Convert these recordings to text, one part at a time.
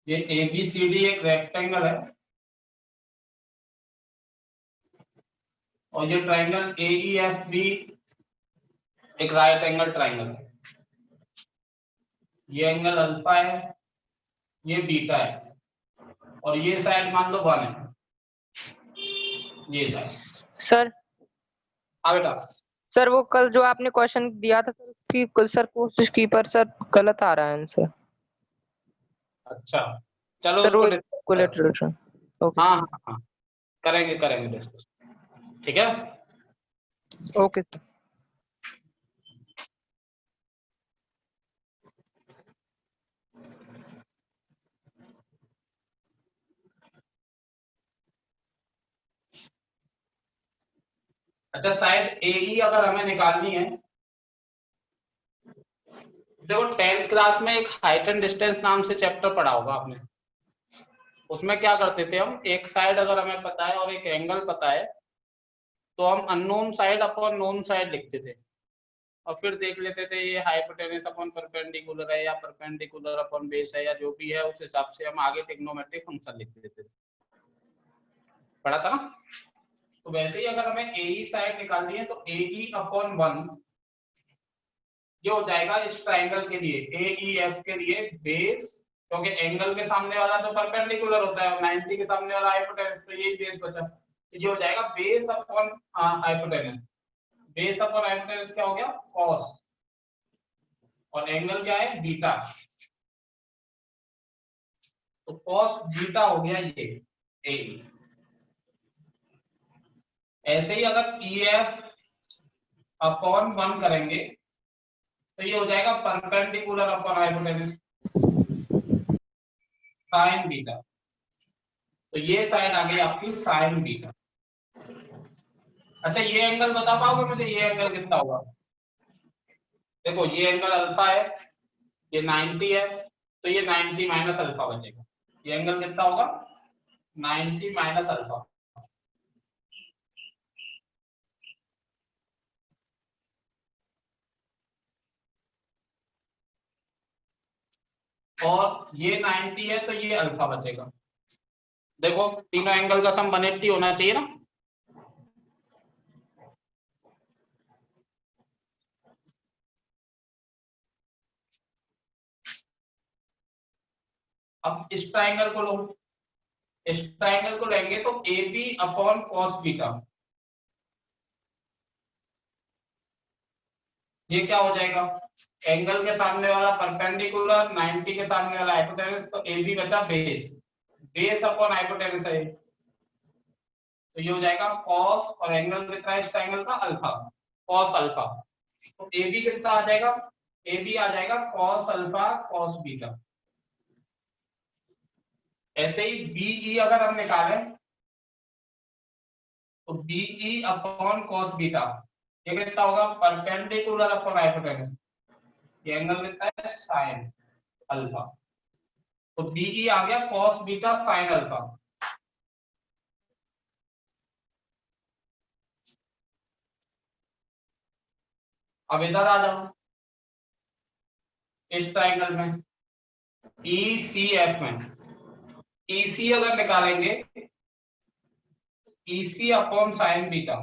ये ABCD एक rectangle है और ये ट्राइंगल AEFB एक राइट एंगल ट्राइंगल है। ये एंगल अल्फा है, ये बीटा है और ये साइड मान लो 1 है। ये साइड सर। हाँ बेटा। सर वो कल जो आपने क्वेश्चन दिया था सर उसकी सर कोशिश की पर सर गलत आ रहा है आंसर। अच्छा चलो सर उसको कैलकुलेटर। ओके हाँ हाँ हाँ करेंगे डिस्कस। ठीक है ओके सर। अच्छा साइड AE अगर हमें निकालनी है, देखो 10th क्लास में एक हाइट एंड डिस्टेंस नाम से चैप्टर पढ़ा होगा आपने। उसमें क्या करते थे हम, एक साइड अगर हमें पता है और एक एंगल पता है तो हम unknown side upon known side लिखते थे और फिर देख लेते थे ये हाइपोटेनस अपॉन परपेंडिकुलर है या परपेंडिकुलर अपॉन बेस है या जो भी है, उस हिसाब से हम आगे ट्रिग्नोमेट्रिक फंक्शन लिख देते थे। पढ़ा था ना। तो वैसे ही अगर हमें AE साइड निकालनी है तो AE अपॉन 1 ये हो जाएगा इस ट्राइंगल के लिए AEF के लिए बेस, क्योंकि एंगल के सामने वाला तो परपेंडिकुलर होता है और 90 के सामने वाला हाइपोटेनस, तो यही बेस बचा। तो ये हो जाएगा base upon hypotenuse. Base upon hypotenuse क्या हो गया, कॉस, और एंगल क्या है, बीटा। तो कॉस बीटा हो गया ये AE। ऐसे ही अगर EF अपॉन 1 करेंगे तो ये हो जाएगा perpendicular upon hypotenuse sign beta. तो ये साइड आ गई आपकी साइन बीटा। अच्छा ये एंगल बता पाओगे मुझे, ये एंगल कितना होगा। देखो ये एंगल अल्फा है, ये 90 है, तो ये 90 माइनस अल्फा बचेगा। ये एंगल कितना होगा, 90 माइनस अल्फा। और ये 90 है तो ये अल्फा बचेगा। देखो तीनों एंगल का सम 180 होना चाहिए ना। अब इस ट्राइंगल को लो, इस ट्राइंगल को लेंगे तो AB अपॉन कॉस बीटा, ये क्या हो जाएगा, एंगल के सामने वाला परपेंडिकुलर, 90 के सामने वाला हाइपोटेनस, तो AB बचा बेस, बेस अपॉन हाइपोटेनस है, तो ये हो जाएगा कॉस, और एंगल कितना है इस ट्रायंगल का, अल्फा, कॉस अल्फा। तो AB कितना आ जाएगा, AB आ जाएगा कॉस अल्फा कॉस बीटा। ऐसे ही BE अगर हम निकालें तो BE अपॉन कॉस बीटा, ये कितना होगा, परपेंडिकुलर अपॉन हाइपोटेनस, ये एंगल कितना है, साइन अल्फा। तो BE आ गया कॉस बीटा साइन अल्फा। अब इधर आ जाओ, इस ट्रायंगल में ECF में EC अगर निकालेंगे, EC अपॉन साइन बीटा,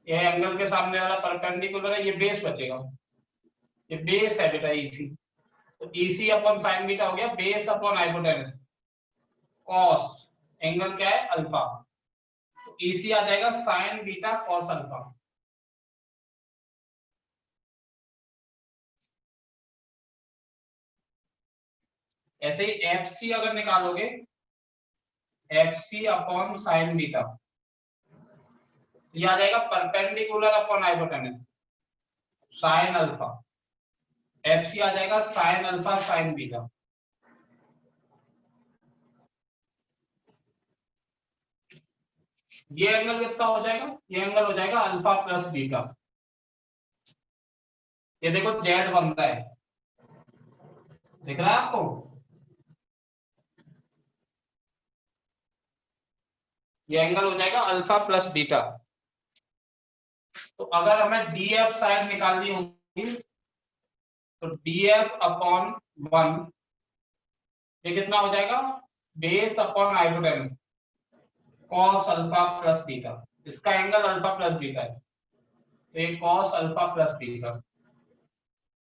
ये एंगल के सामने वाला परपेंडिकुलर है, ये बेस बचेगा, ये बेस है बेटा EC। तो EC अपॉन साइन बीटा हो गया base upon hypotenuse cos, angle क्या है, अल्फा, तो EC आ जाएगा साइन बीटा कॉस अल्फा। ऐसे ही FC अगर निकालोगे, FC अपॉन साइन बीटा, ये आ जाएगा perpendicular upon hypotenuse sine alpha, FC आ जाएगा साइन अल्फा साइन बीटा। ये एंगल कितना हो जाएगा, ये एंगल हो जाएगा अल्फा प्लस बीटा। ये देखो जेड बन रहा है, दिख रहा है आपको, ये एंगल हो जाएगा अल्फा प्लस बीटा। तो अगर हमें DF साइड निकालनी होगी तो DF अपॉन 1 ये कितना हो जाएगा, base upon hypotenuse cos alpha plus beta, इसका एंगल अल्फा प्लस बीटा है, तो ये कॉस अल्फा प्लस बीटा,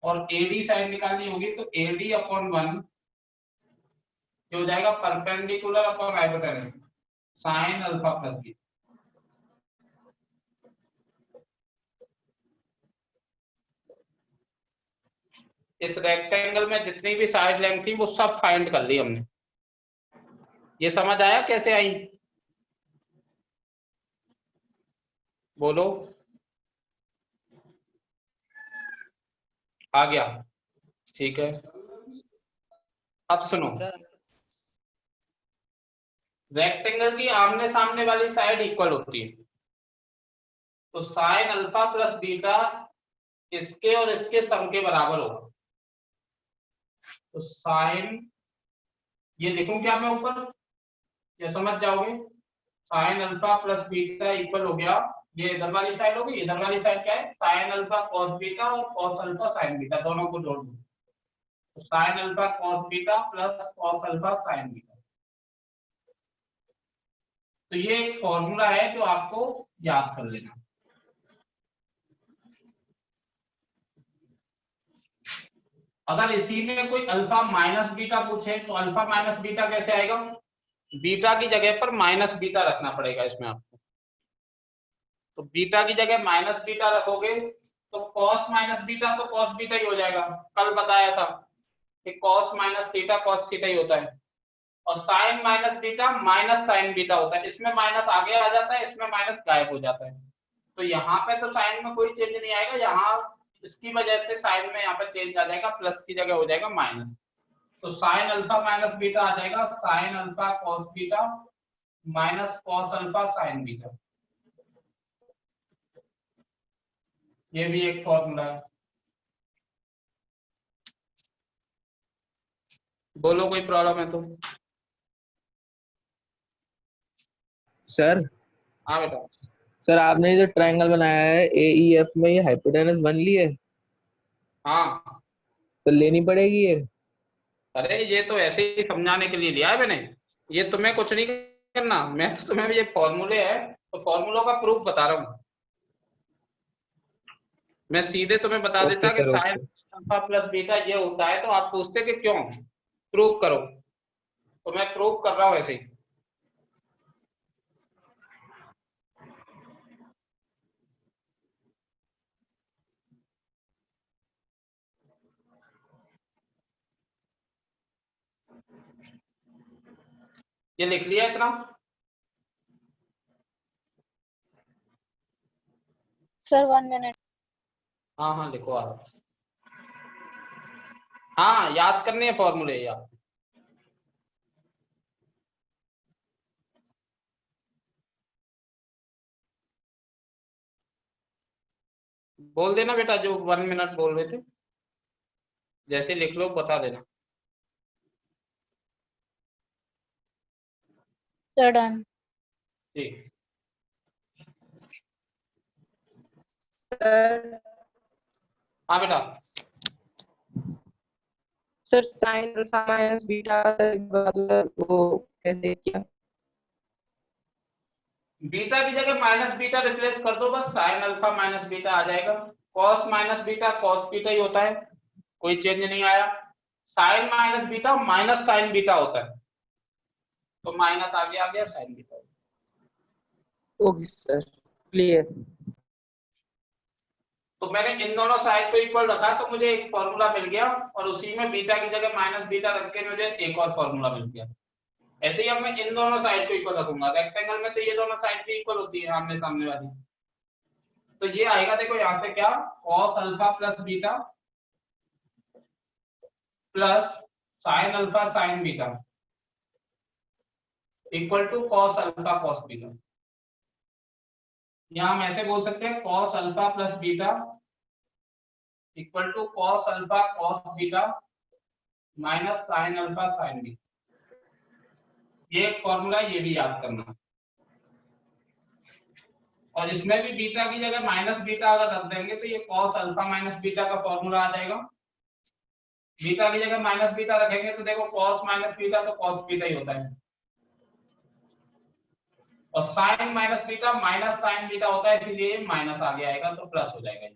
और एडी साइड निकालनी होगी तो एडी अपॉन 1 जो हो जाएगा perpendicular upon hypotenuse sign alpha plus beta. इस रेक्टेंगल में जितनी भी साइड लेंथ थी वो सब फाइंड कर ली हमने। ये समझ आया कैसे आई, बोलो, आ गया, ठीक है। अब सुनो, रेक्टेंगल की आमने सामने वाली साइड इक्वल होती है, तो साइन अल्फा प्लस बीटा इसके और इसके सम के बराबर होगा। तो साइन, ये देखूं क्या मैं ऊपर, ये समझ जाओगे, sign alpha plus beta equal हो गया, ये इधर वाली साइड होगी, इधर वाली साइड क्या है, साइन अल्फा कॉस बीटा और कॉस अल्फा साइन बीटा, दोनों को जोड़ दो, तो sine alpha cos beta plus cos alpha sine beta. तो ये एक फॉर्मूला है जो आपको याद कर लेना। अगर इसी में कोई अल्फा माइनस बीटा पूछे तो अल्फा माइनस बीटा कैसे आएगा, बीटा की जगह पर माइनस बीटा रखना पड़ेगा इसमें आपको। तो बीटा की जगह माइनस बीटा रखोगे तो कॉस माइनस बीटा तो कॉस बीटा ही हो जाएगा, कल बताया था कि cos minus theta cos theta ही होता है, और sine minus beta minus sine beta होता है, इसमें माइनस आगे आ जाता है, इसमें माइनस गायब हो जाता है। तो यहाँ पे तो साइन में कोई चेंज नहीं आएगा, यहाँ इसकी वजह से साइन में यहाँ पे चेंज आ जाएगा, प्लस की जगह हो जाएगा माइनस, तो साइन अल्फा माइनस बीटा आ जाएगा sine alpha cos beta minus cos alpha sine beta. ये भी एक फॉर्मूला है। बोलो कोई प्रॉब्लम है तो। सर हाँ बेटा। सर आपने जो ट्रायंगल बनाया है ए ई एफ में, ये हाइपोटेनस बन ली है हाँ, तो लेनी पड़ेगी ये? अरे ये तो ऐसे ही समझाने के लिए लिया है मैंने, ये तुम्हें कुछ नहीं करना, मैं तो तुम्हें ये फॉर्मूले है तो फॉर्मूलों का प्रूफ बता रहा हूँ। मैं सीधे तुम्हें बता ओके देता कि sir, sine okay. Alpha plus beta ये होता है, तो आप पूछते कि क्यों, प्रूफ करो, तो मैं प्रूफ कर रहा हूँ ऐसे ही। ये लिख लिया इतना, सर 1 मिनट। हाँ हाँ लिखो आप, हाँ याद करने हैं फॉर्मूले याद। बोल देना बेटा जो 1 मिनट बोल रहे थे, जैसे लिख लो बता देना। Sir done. ठीक, हाँ बेटा। Sir sign alpha minus beta वो कैसे किया? बीटा की जगह माइनस बीटा रिप्लेस कर दो, बस साइन अल्फा माइनस बीटा आ जाएगा, cos minus beta cos beta ही होता है, कोई चेंज नहीं आया। Sine minus beta minus sine beta होता है, तो माइनस आगे आ गया sine beta. Okay sir, clear. तो मैंने इन दोनों साइड को इक्वल रखा तो मुझे एक फॉर्मूला मिल गया, और उसी में बीटा की जगह माइनस बीटा रख के मुझे एक और फॉर्मूला मिल गया। ऐसे ही अब मैं इन दोनों साइड को इक्वल रखूंगा, रेक्टेंगल में तो ये दोनों साइड भी इक्वल होती है आमने सामने वाली, तो ये आएगा देखो यहाँ से क्या, cos alpha plus beta plus sine alpha sine beta equal to cos alpha cos beta. यहाँ हम ऐसे बोल सकते हैं cos alpha plus beta equal to cos alpha cos beta minus sine alpha sine beta. ये एक फॉर्मूला, ये भी याद करना, और इसमें भी बीटा की जगह माइनस बीटा अगर रख देंगे तो ये कॉस अल्फा माइनस बीटा का फॉर्मूला आ जाएगा, बीटा की जगह माइनस बीटा रखेंगे तो देखो कॉस माइनस बीटा तो कॉस बीटा ही होता है, और sine minus beta minus sine beta होता है, इसलिए माइनस आगे आएगा तो प्लस हो जाएगा।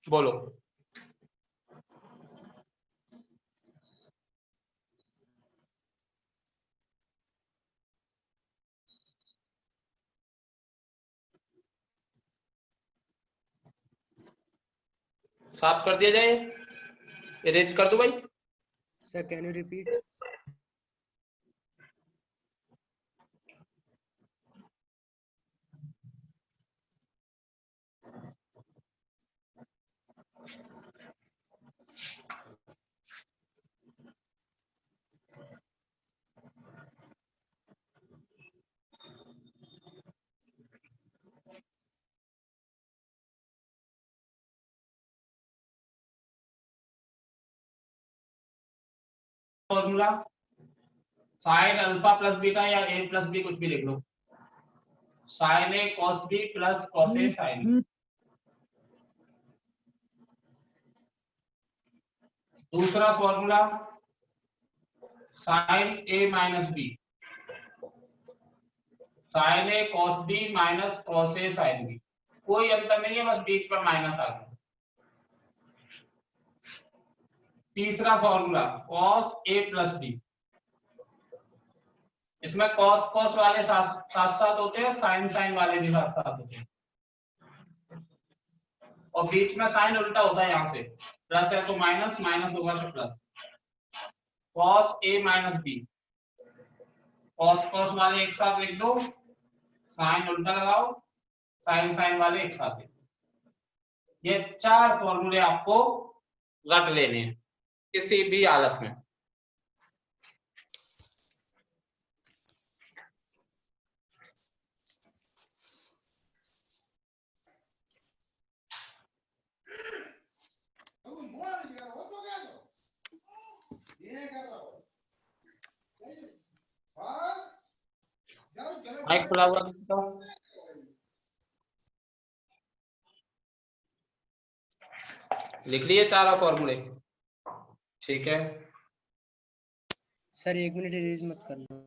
बोलो। साफ कर दिया जाए, इरेज कर दो भाई। Sir, can you repeat? Formula sine alpha plus beta या ए प्लस बी कुछ भी लिख लो, sign A cos B plus cos A sine B. दूसरा formula sine A minus B, sign A cos B minus cos A sine B, कोई अंतर नहीं है, बस बीच पर माइनस आ गया। तीसरा formula cos A plus B, इसमें कॉस कॉस वाले साथ साथ होते हैं, साइन साइन वाले भी साथ साथ होते हैं, और बीच में साइन उल्टा होता है, यहाँ से प्लस है तो माइनस, माइनस होगा तो plus. Cos A minus B, cos cos वाले एक साथ लिख दो, साइन उल्टा लगाओ, साइन साइन वाले एक साथ लिख दो। ये चार फॉर्मूले आपको रट लेने हैं किसी भी हालत में। माइक खुला हुआ तो लिख लिए चारों फॉर्मूले, ठीक है। सर 1 मिनट इरेज मत करना।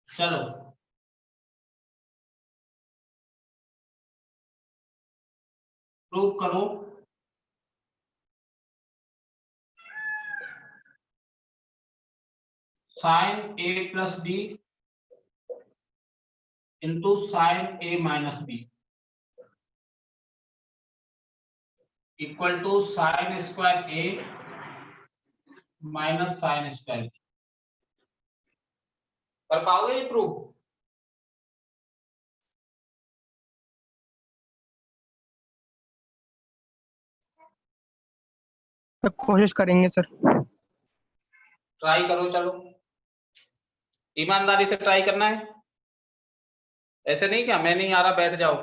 चलो प्रूव करो। Sine A plus B into sine A minus B equal to sine square A minus sine square B. कर पाओगे ये प्रूव? कोशिश करेंगे सर। ट्राई करो, चलो ईमानदारी से ट्राई करना है, ऐसे नहीं क्या मैं नहीं आ रहा बैठ जाओ।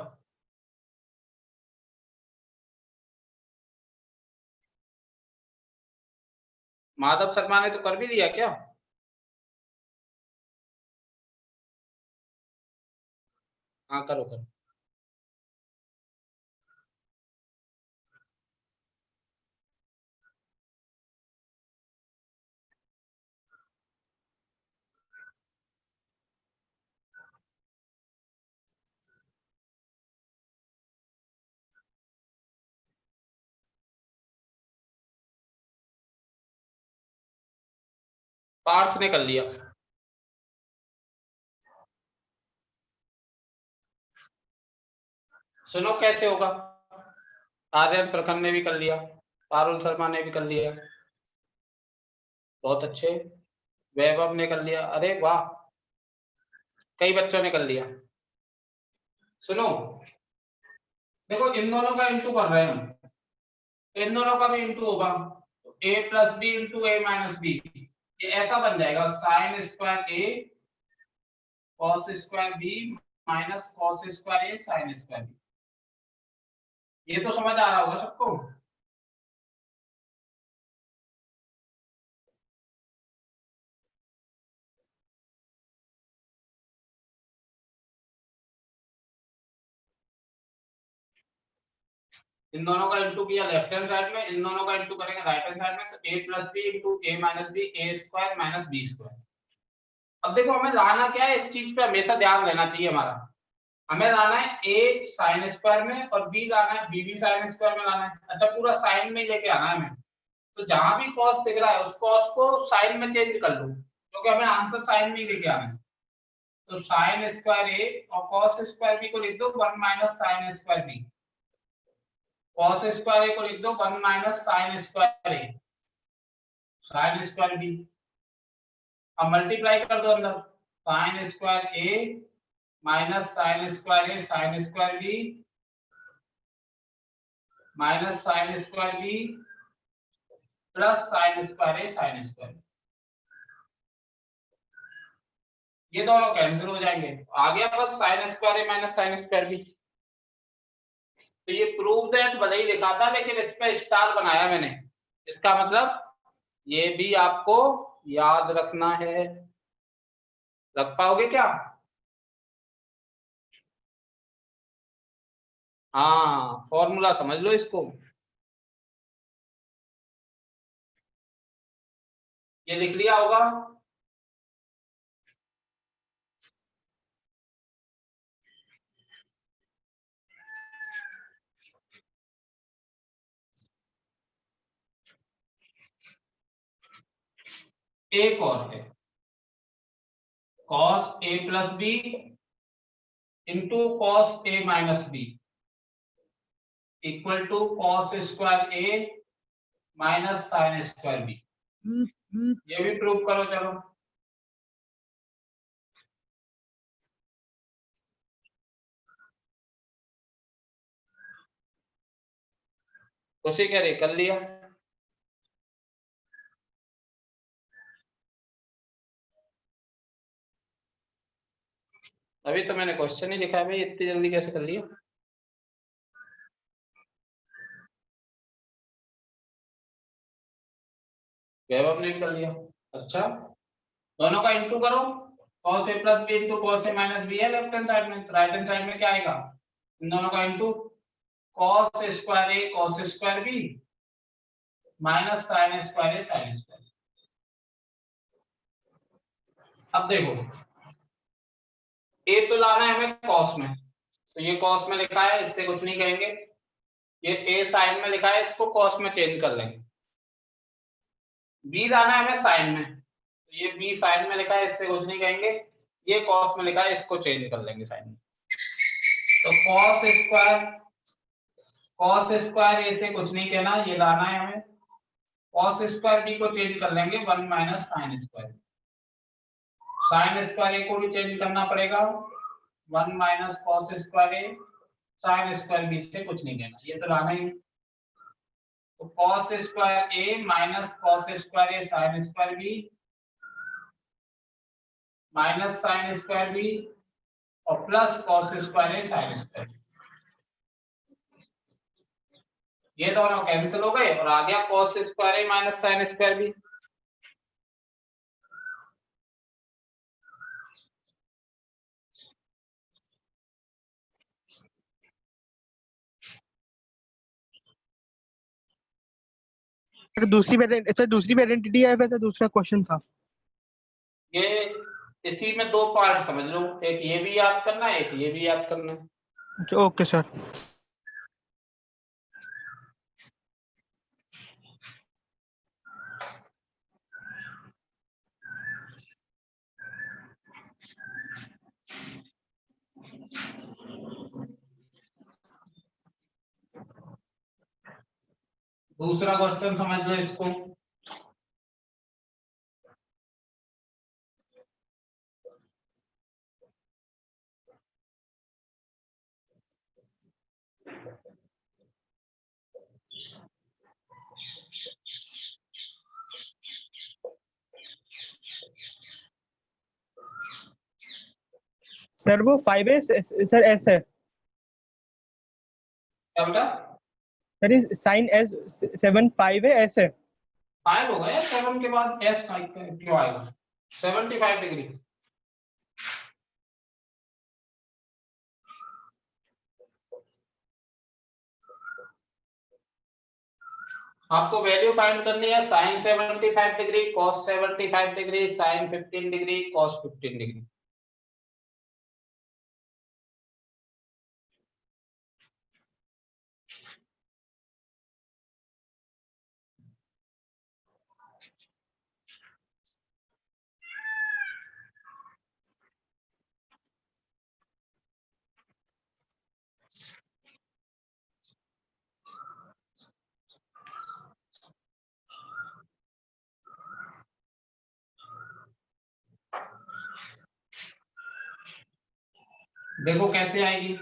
माधव शर्मा ने तो कर भी दिया क्या? हाँ करो करो। पार्थ ने कर लिया। सुनो कैसे होगा। आर्यन प्रथम ने भी कर लिया, पारुल शर्मा ने भी कर लिया, बहुत अच्छे। वैभव ने कर लिया, अरे वाह, कई बच्चों ने कर लिया। सुनो देखो, इन दोनों का इंटू कर रहे हैं हम, इन दोनों का भी इंटू होगा, a plus B into a minus b, ये ऐसा बन जाएगा sine square a cos square b minus cos square a sine square B. ये तो समझ आ रहा होगा सबको। इन दोनों का इंटू किया लेफ्ट हैंड साइड में, इन दोनों का इंटू करेंगे राइट हैंड साइड में, तो ए plus B into a minus B A square minus B square. अब देखो हमें लाना क्या है, इस चीज पे हमेशा ध्यान देना चाहिए हमारा। हमें लाना है ए साइन स्क्वायर में और बी लाना है बी भी साइन स्क्वायर में लाना है। अच्छा पूरा साइन में लेके आना है हमें। तो जहां भी कॉस दिख रहा है उस कॉस को साइन में चेंज कर लो, क्योंकि हमें आंसर साइन में ही लेके आना है। तो साइन स्क्वायर ए और कॉस स्क्वायर बी को लिख दो 1 minus sine square b. Cos square a को लिख दो 1 minus sine square a sine square b. अब मल्टीप्लाई कर दो अंदर, sine square A minus sine square a sine square b minus sine square b plus sine square a sine square. ये दोनों cancel हो जाएंगे, आ गया बस साइन स्क्वायर ए माइनस साइन स्क्वायर बी। तो ये प्रूव दैट भले ही लिखा था लेकिन इस पे स्टार बनाया मैंने, इसका मतलब ये भी आपको याद रखना है। रख पाओगे क्या? हाँ फॉर्मूला समझ लो इसको। ये लिख लिया होगा। एक और है cos a plus B into cos A minus B equal to cos square A minus sine square B. ये भी प्रूव करो चलो। उसी करे कर लिया। अभी तो मैंने क्वेश्चन ही लिखा है भाई, इतनी जल्दी कैसे कर लिया? वैभव ने भी कर लिया। अच्छा दोनों का इंटू करो, cos a plus B into cos a minus b है लेफ्ट हैंड साइड में, राइट हैंड साइड में क्या आएगा? इन दोनों का into cos square a cos square b minus sine square a sine square. अब देखो ए तो लाना है हमें cos में, तो ये cos में लिखा है इससे कुछ नहीं कहेंगे। ये ए साइन में लिखा है इसको cos में चेंज कर लेंगे। बी लाना है हमें साइन में, तो ये बी साइन में लिखा है इससे कुछ नहीं कहेंगे। ये cos में लिखा है इसको चेंज कर लेंगे साइन में। तो cos स्क्वायर ए से कुछ नहीं कहना, ये लाना है हमें। cos स्क्वायर बी को चेंज कर लेंगे 1 minus sine square. Sine square a को भी चेंज करना पड़ेगा 1 minus cos square a sine square b से कुछ नहीं कहना, ये तो लाना ही। तो cos square A minus cos square a sine square b minus sine square b और plus cos square a sine square. ये दोनों कैंसिल हो गए और आ गया cos स्क्वायर ए माइनस साइन स्क्वायर बी। दूसरी आइडेंटिटी है, वैसे दूसरा क्वेश्चन था। ये इसी में दो पार्ट समझ लो, एक ये भी याद करना है एक ये भी याद करना है। Okay sir. दूसरा क्वेश्चन समझ लो इसको। सर वो 5 है सर, एस है क्या बेटा? सर, ये साइन एस 7 5 है, एस है। 5 होगा या 7 के बाद एस क्यों आएगा? 75 डिग्री। आपको वैल्यू फाइंड करनी है sine 75 degree, cos 75 degree, sine 15 degree, cos 15 degree. देखो कैसे आएगी।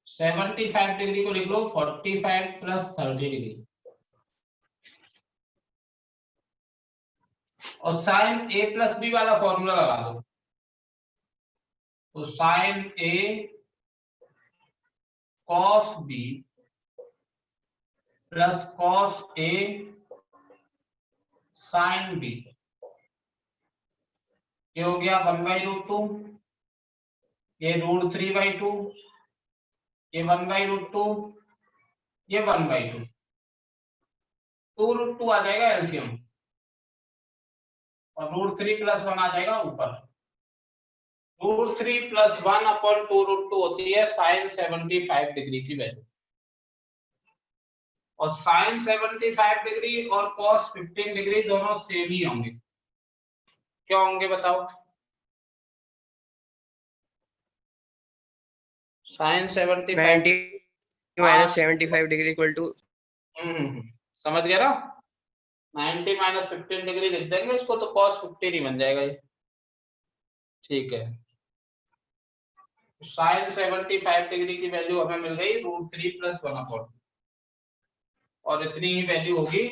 75 डिग्री को लिख लो 45 प्लस 30 डिग्री, और साइन ए प्लस बी वाला फॉर्मूला लगा दो। तो sine A cos B plus cos A sine B, ये हो गया 1/√2, ये √3/2, ये 1/√2, ये 1/2, 2√2 आ जाएगा एलसीएम, और √3 + 1 आ जाएगा ऊपर। √3 + 1/2√2 होती है साइन 75 डिग्री की वैल्यू। और साइन 75 डिग्री और कॉस 15 डिग्री दोनों सेम ही होंगे। क्या होंगे बताओ? Sine 75 90 minus 75 degree equal to समझ गया ना? 90 - 15 डिग्री लिख देंगे इसको, तो cos 15 ही बन जाएगा ये। ठीक है, साइन 75 डिग्री की वैल्यू हमें मिल गई √3 + 1/2, और इतनी ही वैल्यू होगी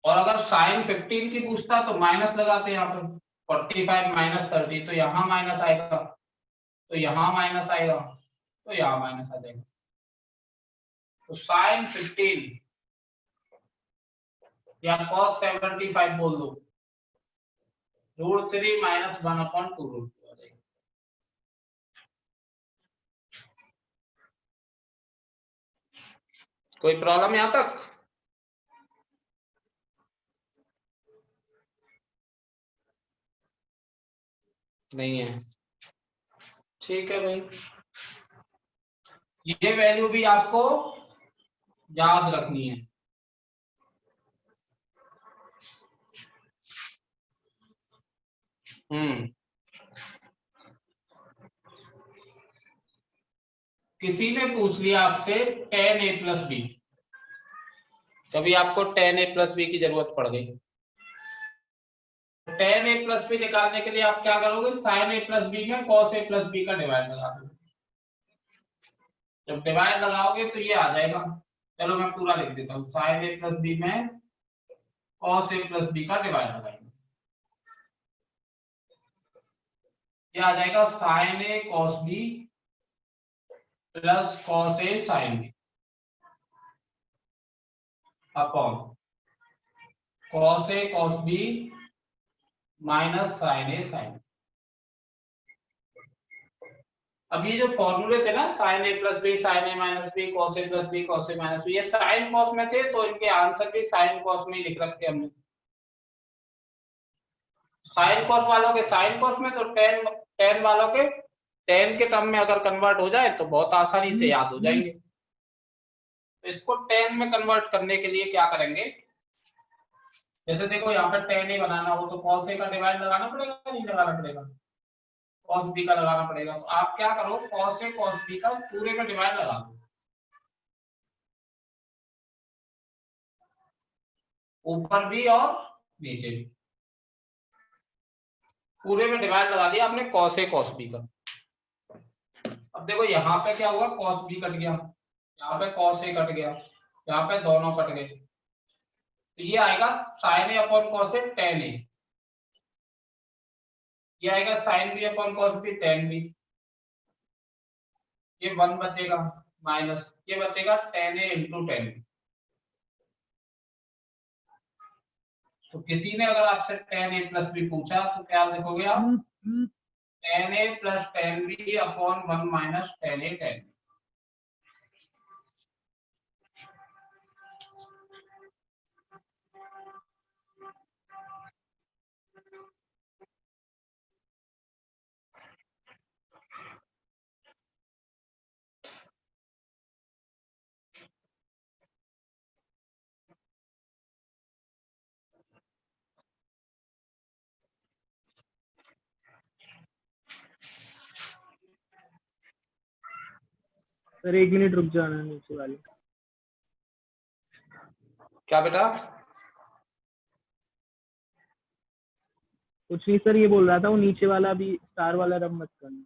और अगर साइन 15 की पूछता तो माइनस लगाते यहाँ पर, 45 - 30, तो यहाँ माइनस आएगा, तो यहाँ माइनस आएगा, तो यहाँ माइनस आ जाएगा। तो साइन 15 या cos 75 बोल दो, √3 - 1/2√2 आ जाएगा। कोई प्रॉब्लम यहाँ तक? नहीं है? ठीक है भाई, ये वैल्यू भी आपको याद रखनी है। किसी ने पूछ लिया आपसे tan a + b, कभी आपको tan a + b की जरूरत पड़ गई, tan a + b निकालने के लिए आप क्या करोगे? sin a + b में cos a + b का डिवाइड लगा दो। जब डिवाइड लगाओगे तो ये आ जाएगा। चलो मैं पूरा लिख देता हूँ, sin a + b में cos a + b का डिवाइड लगाएंगे, ये आ जाएगा sin a cos b + cos a sin b upon cos a cos b - sin a sin b। अब ये जो फॉर्मूले थे ना, sin a + b sin a - b cos a + b cos a - b, ये sin cos में थे, तो इनके आंसर भी sin cos में ही लिख रखे हमने। sin cos वालों के sin cos में, तो tan वालों के tan के टर्म में अगर कन्वर्ट हो जाए तो बहुत आसानी से याद हो जाएंगे। तो इसको tan में कन्वर्ट करने के लिए क्या करेंगे? जैसे देखो यहाँ पर tan a बनाना हो तो cos a का डिवाइड लगाना पड़ेगा, नहीं लगाना पड़ेगा? cos b का लगाना पड़ेगा। तो आप क्या करो, cos a cos b का पूरे में डिवाइड लगा दो, ऊपर भी और नीचे भी। पूरे में डिवाइड लगा दिया आपने cos A cos B का। अब देखो यहाँ पे क्या हुआ, cos B कट गया, यहाँ पे cos A कट गया, यहाँ पे दोनों कट गए, तो ये आएगा sin A upon cos A tan A, ये आएगा sin B upon cos B tan B, ये 1 बचेगा माइनस ये बचेगा tan A into tan B। तो किसी ने अगर आपसे tan A प्लस B पूछा तो क्या लिखोगे आप, tan A plus tan B upon 1 minus tan A tan B। Sir 1 minute रुक जाना नीचे वाले। क्या बेटा? कुछ नहीं सर, ये बोल रहा था वो नीचे वाला भी स्टार वाला रब मत करना।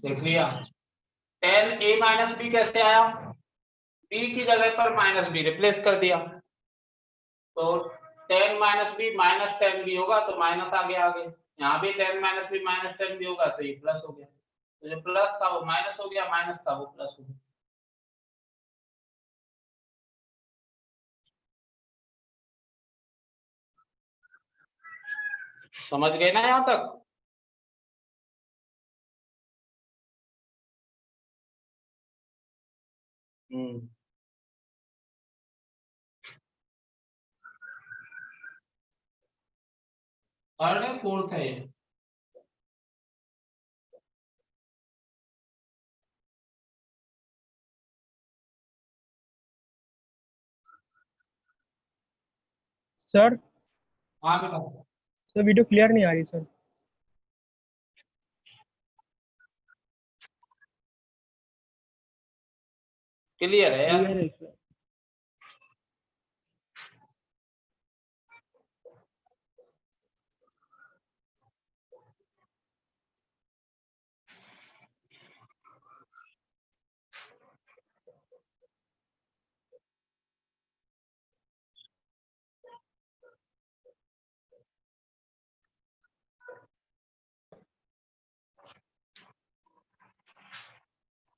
देख लिया, tan A माइनस B कैसे आया, B की जगह पर माइनस B रिप्लेस कर दिया, तो tan minus B minus tan B होगा तो माइनस आ गया आगे, यहाँ भी tan minus B minus tan B होगा तो ये प्लस हो गया, तो जो प्लस था वो माइनस हो गया, माइनस था वो प्लस हो गया। समझ गए ना यहाँ तक? थर्ड है फोर्थ है ये? सर हाँ बेटा। सर वीडियो क्लियर नहीं आ रही सर। क्लियर है यार? क्लियर है सर।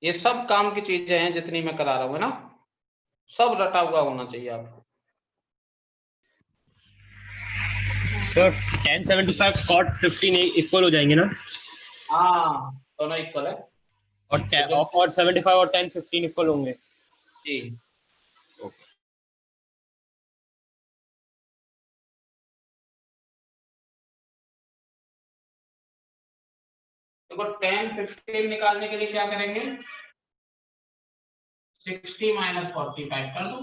ये सब काम की चीजें हैं जितनी मैं करा रहा हूँ, है ना, सब रटा हुआ होना चाहिए आपको। सर tan 75 cot 15 इक्वल हो जाएंगे ना, हाँ दोनों इक्वल है, और 75 और tan 15 इक्वल होंगे। जी। देखो tan 15 निकालने के लिए क्या करेंगे, 60 माइनस 45 कर दो,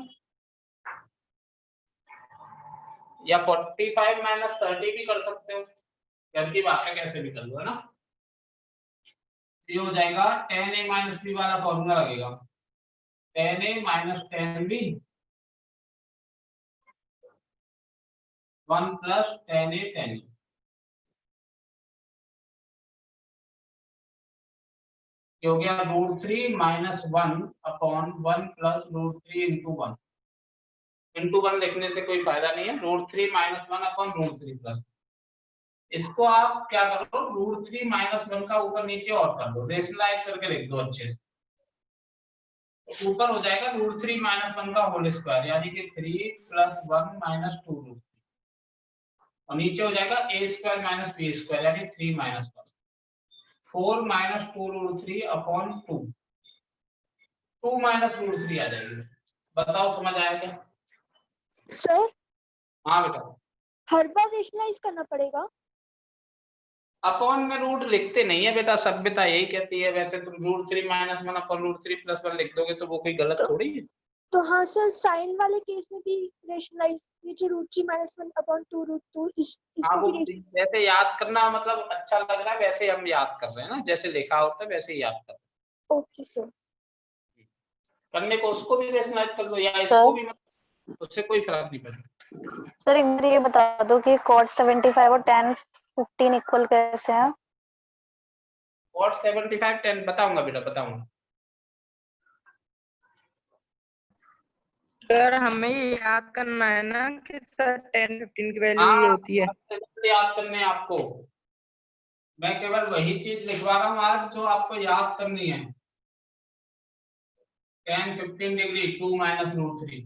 या 45 माइनस 30 भी कर सकते हो, घर की बात है कैसे भी कर लो, है ना। ये हो जाएगा tan A माइनस B वाला फॉर्मूला लगेगा, tan A minus tan B 1 plus tan A tan B। ये हो गया √3 minus 1 upon 1 plus √3 into 1। Into 1 लिखने से कोई फायदा नहीं है, √3 माइनस 1 अपॉन √3 प्लस। इसको आप क्या करो, √3 माइनस 1 का ऊपर नीचे और कर दो, रेशनलाइज करके लिख दो अच्छे से। तो ऊपर हो जाएगा √3 माइनस 1 का होल स्क्वायर, यानी कि 3 प्लस 1 माइनस 2 और नीचे हो जाएगा a square minus b square, यानी 3 माइनस 1। 4 माइनस 2√3 अपॉन 2, 2 माइनस √3 आ जाएगी। बताओ समझ आया क्या? सर हाँ बेटा, हर बार रेशनलाइज करना पड़ेगा? अपॉन में रूट लिखते नहीं है बेटा, सभ्यता यही कहती है। वैसे तुम √3 माइनस 1 अपॉन √3 प्लस 1 लिख दोगे तो वो कोई गलत थोड़ी है। तो हाँ सर, साइन वाले केस में भी रेशनलाइज, ये जो √3 माइनस 1 अपॉन 2√2 हाँ, इसको वो भी जैसे याद करना मतलब अच्छा लग रहा है, वैसे हम याद कर रहे हैं ना, जैसे लिखा होता है वैसे ही याद कर रहे हैं। Okay sir. करने को उसको भी रेशनलाइज कर दो या इसको भी, मतलब उससे कोई फर्क नहीं पड़ता। सर एक बार ये बता दो कि cot 75 और tan 15 इक्वल कैसे हैं? cot 75 10 बताऊंगा बेटा, बताऊंगा। सर हमें ये याद करना है ना कि सर 10 15 की वैल्यू ये हाँ, होती है। याद करने हैं आपको, मैं केवल वही चीज लिखवा रहा हूँ आज जो आपको याद करनी है। tan 15 degree 2 minus √3।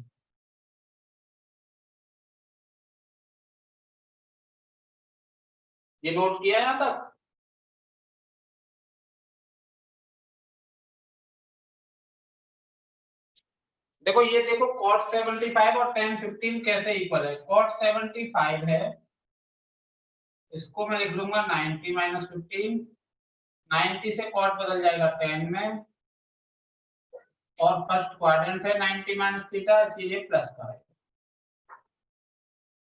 ये नोट किया यहाँ तक? देखो ये देखो, cot 75 और tan 15 कैसे इक्वल है। cot 75 है, इसको मैं लिख लूंगा 90 माइनस 15। 90 से cot बदल जाएगा tan में, और फर्स्ट क्वाड्रेंट है 90 माइनस थीटा, इसलिए प्लस का है।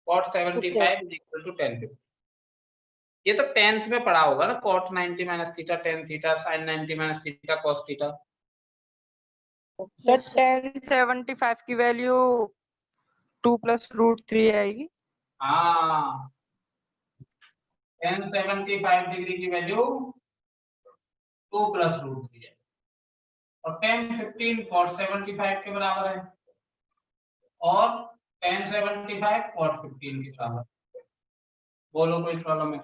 cot 75 is equal to tan 15। ये तो 10th में पढ़ा होगा ना, cot 90 minus theta tan theta sin 90 minus theta cos theta. Sir 1075 की वैल्यू 2 प्लस √3 आएगी। हाँ, tan 75 डिग्री की वैल्यू 2 प्लस √3 है, और tan 15 cot 75 के बराबर है, और tan 75 cot 15 के बराबर। बोलो कोई प्रॉब्लम है?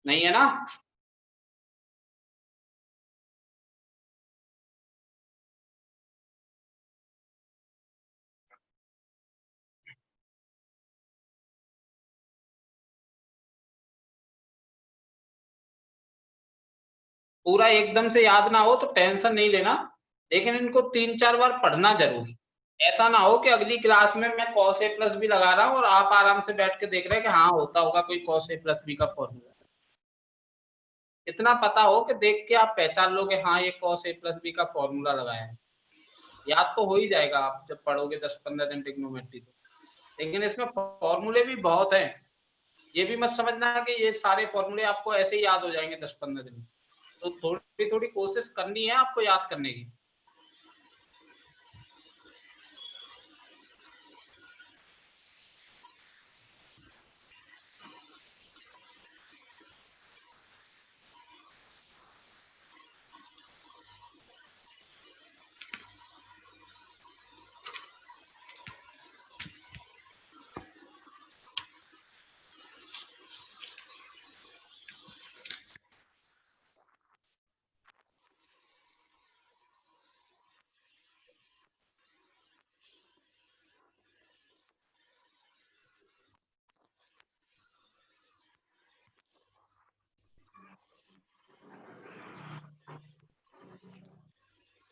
नहीं है ना? पूरा एकदम से याद ना हो तो टेंशन नहीं लेना, लेकिन इनको 3-4 बार पढ़ना जरूर। ऐसा ना हो कि अगली क्लास में मैं cos a प्लस बी लगा रहा हूँ और आप आराम से बैठ के देख रहे हैं कि हाँ होता होगा कोई cos a प्लस बी का फॉर्मूला। इतना पता हो कि देख के आप पहचान लोगे, हाँ ये cos a प्लस बी का फॉर्मूला लगाया है। याद तो हो ही जाएगा आप जब पढ़ोगे 10-15 दिन ट्रिग्नोमेट्री तो। लेकिन इसमें फॉर्मूले भी बहुत हैं, ये भी मत समझना कि ये सारे फॉर्मूले आपको ऐसे ही याद हो जाएंगे 10-15 दिन में। तो थोड़ी थोड़ी कोशिश करनी है आपको याद करने की।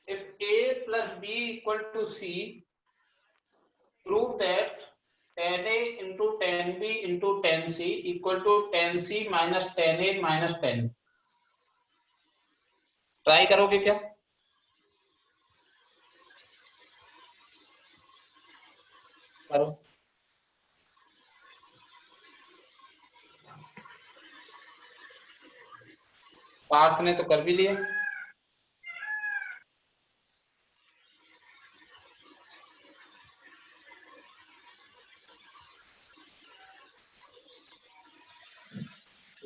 If a plus b equal to c, prove that tan a into tan b into tan c equal to tan c minus tan a minus tan b। Try करोगे क्या? करो। पार्थ ने तो कर भी लिया।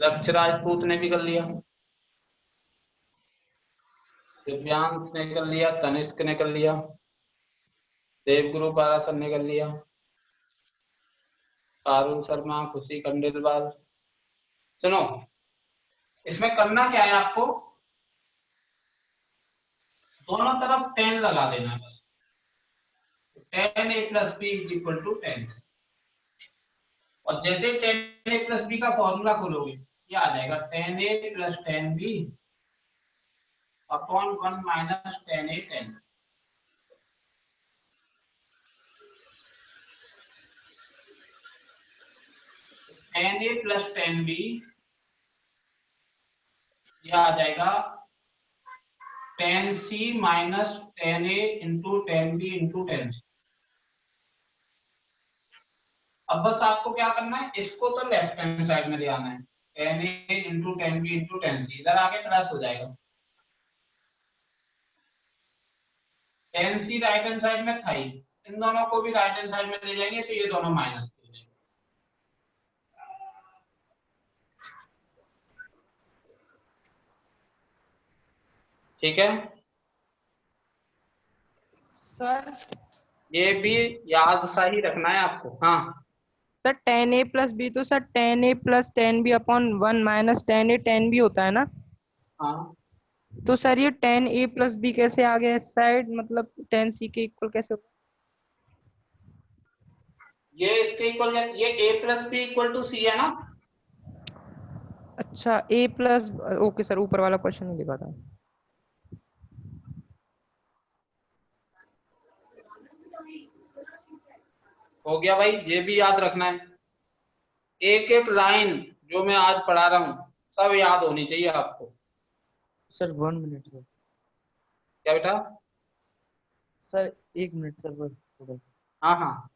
लक्ष्य राजपूत ने भी कर लिया, दिव्यांश ने कर लिया, तनिष्क ने कर लिया, देवगुरु पारासर ने कर लिया, पारुल शर्मा, खुशी खंडेलवाल। सुनो, इसमें करना क्या है आपको, दोनों तरफ 10 लगा देना है। 10a plus B is equal to 10, और जैसे 10a प्लस बी का फॉर्मूला खोलोगे ये आ जाएगा 10a plus 10b upon 1 minus 10a 10। Ten a plus 10b यह आ जाएगा 10c minus 10a into 10b into 10c। अब बस आपको क्या करना है, इसको तो लेफ्ट हैंड साइड में ले आना है, 10a into 10b into 10c, इधर आके प्लस हो जाएगा। 10c राइट हैंड साइड में था ही, इन दोनों को भी राइट हैंड साइड में ले जाएंगे तो ये दोनों माइनस हो जाएंगे। ठीक है, सर ये भी याद सा ही रखना है आपको। हाँ सर 10a प्लस बी तो sir 10a plus 10b upon 1 minus 10a 10b होता है ना। हाँ, तो सर ये 10a प्लस b कैसे आ गया इस साइड, मतलब 10c के इक्वल कैसे होगा? ये इसके इक्वल, ये a plus B equal to c है ना। अच्छा a प्लस, ओके सर, ऊपर वाला क्वेश्चन नहीं लिखा था। हो गया भाई, ये भी याद रखना है, एक एक लाइन जो मैं आज पढ़ा रहा हूँ सब याद होनी चाहिए आपको। Sir 1 minute sir. क्या बेटा? सर 1 मिनट सर बस थोड़ा। हाँ हाँ,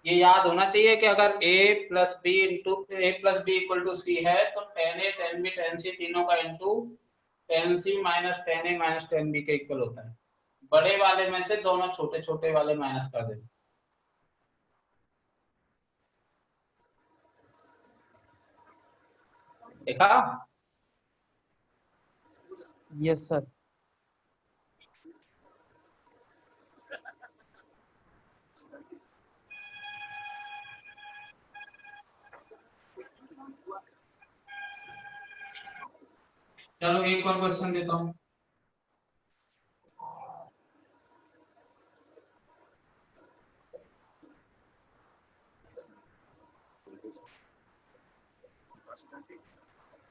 ये याद होना चाहिए कि अगर a plus B into a plus B equal to c है तो 10a 10b 10c तीनों का into 10c minus 10a minus 10b के इक्वल होता है। बड़े वाले में से दोनों छोटे छोटे वाले माइनस कर देना। देखा? Yes sir. चलो एक और क्वेश्चन देता हूँ।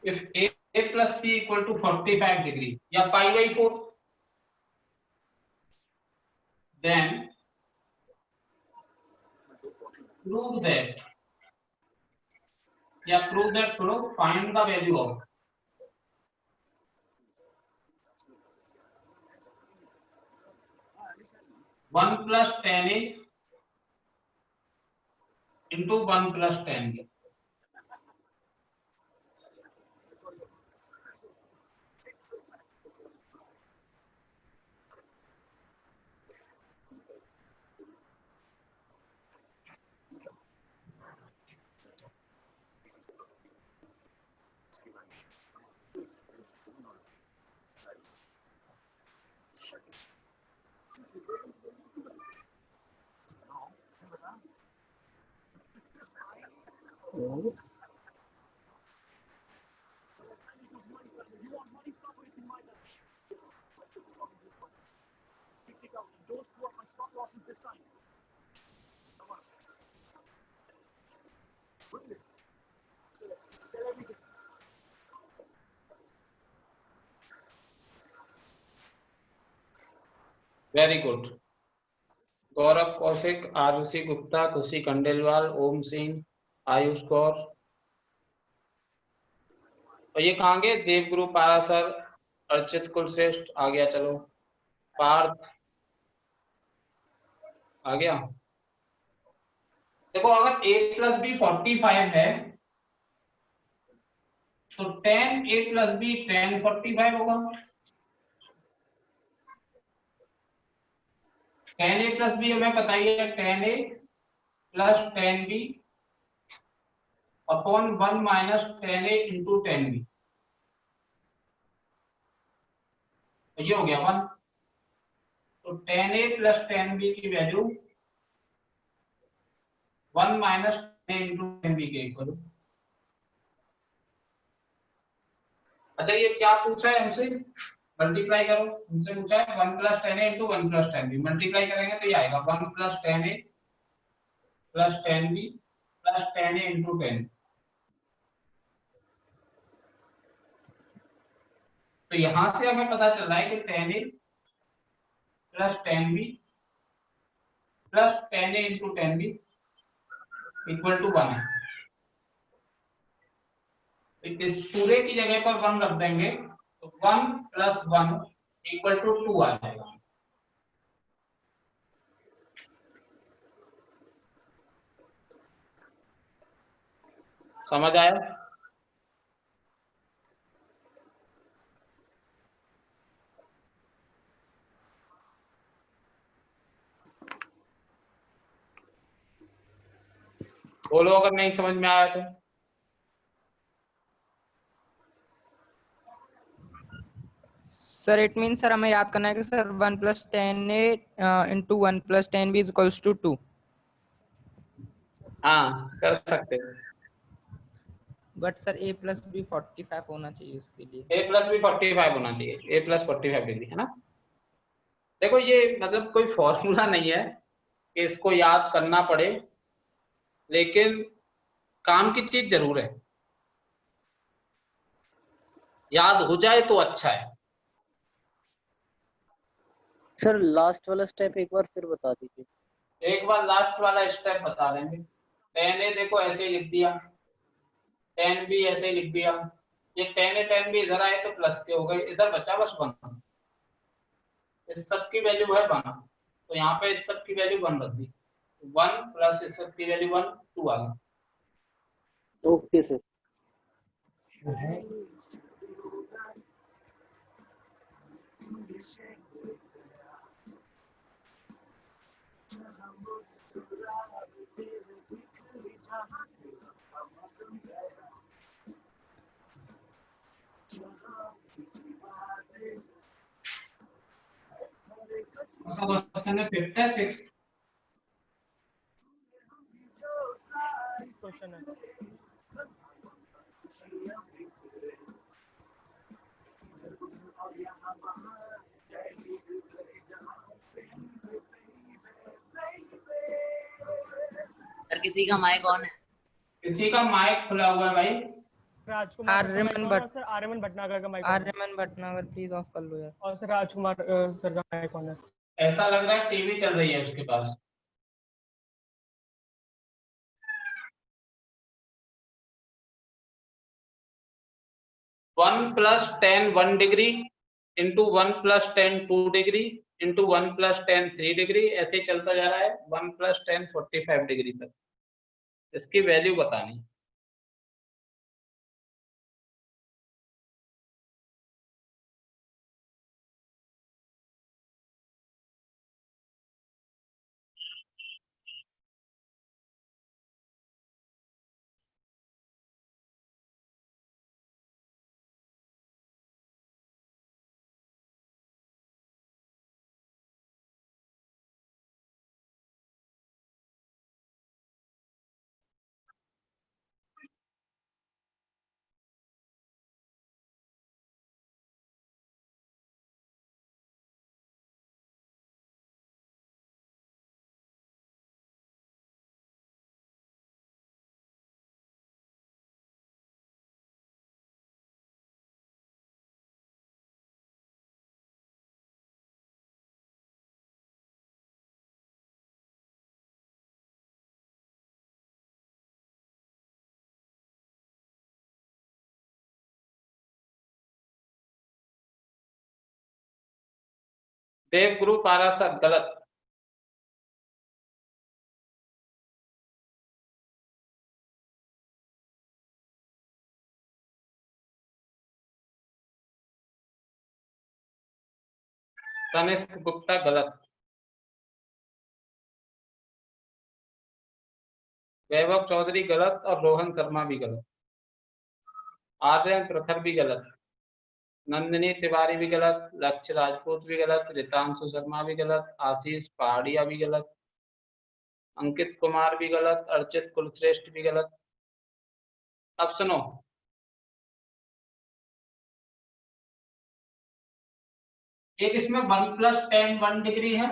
If a plus b equal to 45 degree या pi by 4, then prove that या prove that करो, find the value of 1 plus 10a into 1 plus 10b। Very good. Gaurav Kaushik, Aarushi Gupta, Khushi Khandelwal, ओम सिंह, आयुष कौर, और ये कहाँ गए? देवगुरु पारासर, अर्चित कुलश्रेष्ठ आ गया। चलो पार्थ आ गया। देखो अगर a प्लस बी 45 है तो 10a प्लस बी 10 45 होगा। 10a प्लस बी हमें पता ही है, 10a plus 10b upon 1 minus 10a into 10b, तो ये हो गया 1। तो 10a प्लस 10b की value 1 minus 10a into 10b के इक्वल। अच्छा ये क्या पूछा है हमसे, मल्टीप्लाई करो, हमसे पूछा है 1 plus 10a into 1 plus 10b, multiply करेंगे तो ये आएगा 1 plus 10a plus 10b plus 10a into 10। तो यहां से हमें पता चल रहा है कि 10a plus 10b plus 10a into 10b equal to 1 है। इस पूरे की जगह पर 1 रख देंगे तो 1 प्लस 1 इक्वल टू 2 आ जाएगा। समझ आया? बोलो अगर नहीं समझ में आया तो। सर इट मीन सर हमें याद करना है कि sir 1 plus 10a into 1 plus 10b is equals to 2। हाँ कर सकते हो। But sir a plus b 45 होना चाहिए उसके लिए। a प्लस भी 45 होना चाहिए, a प्लस 45 डिग्री है ना। देखो ये मतलब कोई फॉर्मूला नहीं है कि इसको याद करना पड़े, लेकिन काम की चीज जरूर है, याद हो जाए तो अच्छा है। सर लास्ट वाला स्टेप एक बार फिर बता दीजिए। एक बार लास्ट वाला स्टेप बता देंगे। 10a देखो ऐसे ही लिख दिया, 10b ऐसे ही लिख दिया, ये 10a 10b इधर आए तो प्लस के हो गए, इधर बचा बस 1। इस सब की वैल्यू है 1, तो यहाँ पे इस सब की वैल्यू 1 रख दी, 1 प्लस इस सब की वैल्यू 1, 2 आ गई। Okay sir. क्वेश्चन है 5th है 6th? क्वेश्चन है। सर किसी का माइक ऑन है? किसी का माइक खुला हुआ है भाई? राजकुमार सर का आर्यमन mic on है भट्ट। और सर आर्यमन भटनागर का माइक ऑन है। आर्यमन भटनागर प्लीज ऑफ कर लो यार। और सर राजकुमार सर का माइक ऑन है। ऐसा लग रहा है टीवी चल रही है उसके पास। One plus 10 1 degree into 1 plus 10 2 degree into 1 plus 10 3 degree, ऐसे ही चलता जा रहा है 1 प्लस 10 45 डिग्री तक। इसकी वैल्यू बतानी। देव गुरु पारासर गलत। तनिष्क गुप्ता गलत। वैभव चौधरी गलत और रोहन शर्मा भी गलत। आर्यन प्रखर भी गलत। नंदिनी तिवारी भी गलत। लक्ष्य राजपूत भी गलत। रितांशु शर्मा भी गलत। आशीष पहाड़िया भी गलत। अंकित कुमार भी गलत। अर्चित कुलश्रेष्ठ भी गलत। अब सुनो, एक इसमें 1 + 10 1 डिग्री है,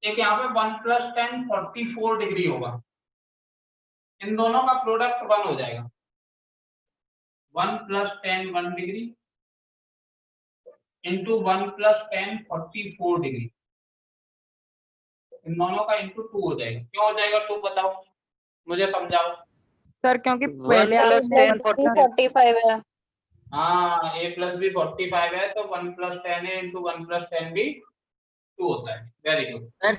एक यहाँ पे 1 + 10 44 डिग्री होगा। इन दोनों का प्रोडक्ट 1 हो जाएगा। 1 + 10 1 डिग्री इंटू 1 + 10 44 डिग्री, इन दोनों का इंटू 2 हो जाएगा। क्यों हो जाएगा 2 बताओ, मुझे समझाओ। सर क्योंकि 1 पहले + आपने 10 भी 44 45 है। हाँ, a + b 45 है तो 1 + 10 है इंटू 1 + 10 भी 2 होता है। Very good. Sir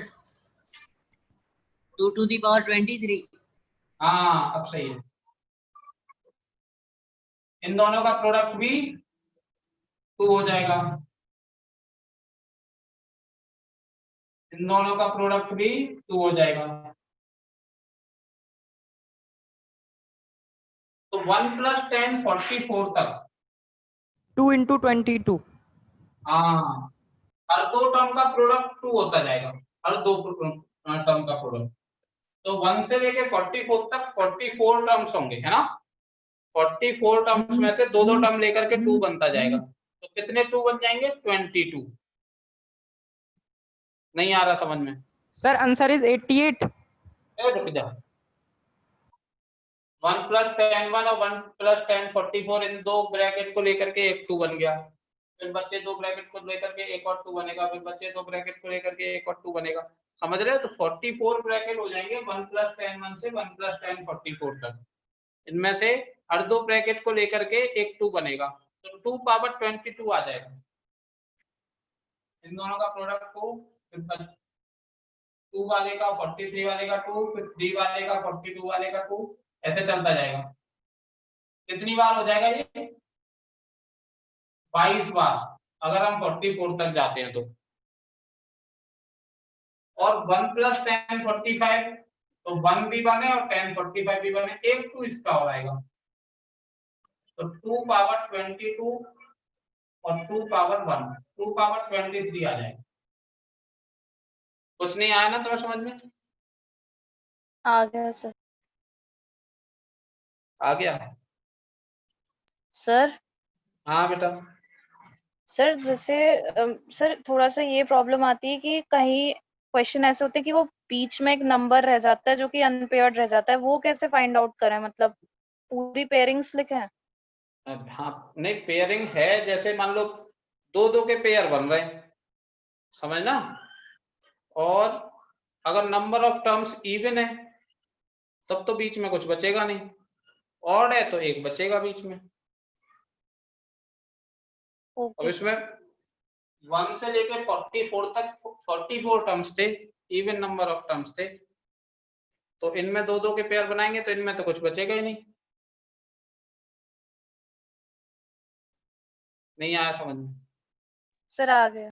2 to the power 23। हाँ, अब सही है। इन दोनों का प्रोडक्ट भी 2 हो जाएगा। इन दोनों का प्रोडक्ट भी 2 हो जाएगा। तो 1 + 10 44 तक। 2 × 22। हाँ, हर दो टर्म का प्रोडक्ट 2 होता जाएगा। हर दो टर्म का प्रोडक्ट। तो 1 से लेके 44 तक 44 टर्म्स होंगे, है ना। 44 टर्म्स में से दो टर्म लेकर के 2 बनता जाएगा। तो कितने 2 बन जाएंगे? 22। नहीं आ रहा समझ में? Sir answer is 88। रुक जा। 1 + 10 1 और 1 + 10 44, इन दो ब्रैकेट को लेकर के एक 2 बन गया। फिर बच्चे दो ब्रैकेट को लेकर के एक और 2 बनेगा। फिर बच्चे दो ब्रैकेट को लेकर के एक और 2 बनेगा। समझ रहे हो? तो 44 ब्रैकेट हो जाएंगे 1 + 10 1 से 1 + 10 44 तक। इनमें से हर दो ब्रैकेट को लेकर के एक 2 बनेगा, तो 2 पावर 22 आ जाएगा। इन दोनों का प्रोडक्ट 2, फिर 2 वाले का 43 वाले का 2, फिर 3 वाले का 42 वाले का 2, ऐसे चलता जाएगा। कितनी बार हो जाएगा ये? 22 बार, अगर हम 44 तक जाते हैं तो। और 1 + 10 45, तो 1 भी बने और 10 45 भी बने, एक 2 इसका हो आएगा। तो 2 पावर 22 और 2 पावर 1, 2 पावर 23 आ जाएगा। कुछ नहीं आया ना तुम्हें समझ में? आ गया सर। आ गया? सर हाँ बेटा। सर जैसे सर थोड़ा सा ये प्रॉब्लम आती है कि कहीं क्वेश्चन ऐसे होते हैं कि वो बीच में एक नंबर रह जाता है जो कि अनपेयर्ड रह जाता है, वो कैसे फाइंड आउट करें? मतलब पूरी पेयरिंग्स लिखे हैं। हाँ, नहीं पेयरिंग है, जैसे मान लो 2 के पेयर बन रहे हैं, समझना। और अगर नंबर ऑफ टर्म्स इवन है तब तो बीच में कुछ बचेगा नहीं, ऑड है तो एक बचेगा बीच में। अब ओके। इसमें 1 से लेके 44 तक 44 टर्म्स थे, इवन नंबर ऑफ टर्म्स थे, तो इनमें 2 के पेयर बनाएंगे तो इनमें तो कुछ बचेगा ही नहीं। नहीं आया समझ में? सर आ गया।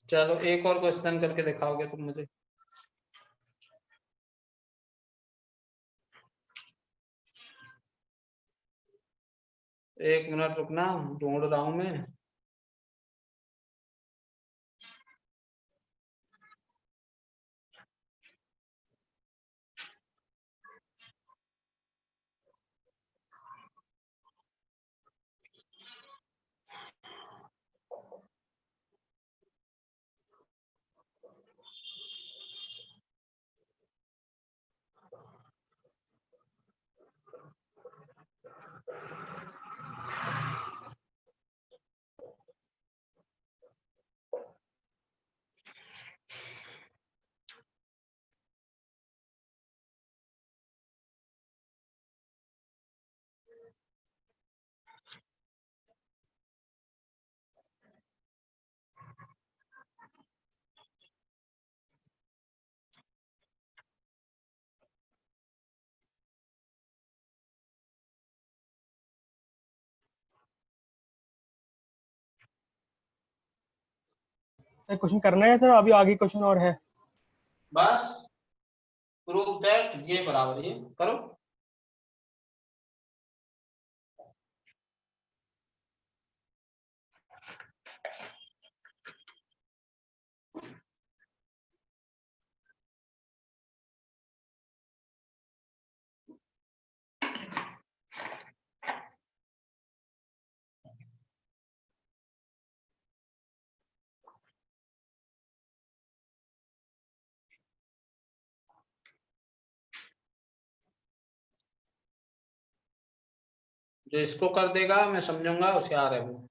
चलो एक और क्वेश्चन करके दिखाओगे तुम मुझे? एक मिनट रुकना, ढूंढ रहा हूं मैं। क्वेश्चन करना है सर, अभी आगे क्वेश्चन और है? बस प्रूव दैट ये बराबर ये करो। जो इसको कर देगा मैं समझूंगा होशियार है वो।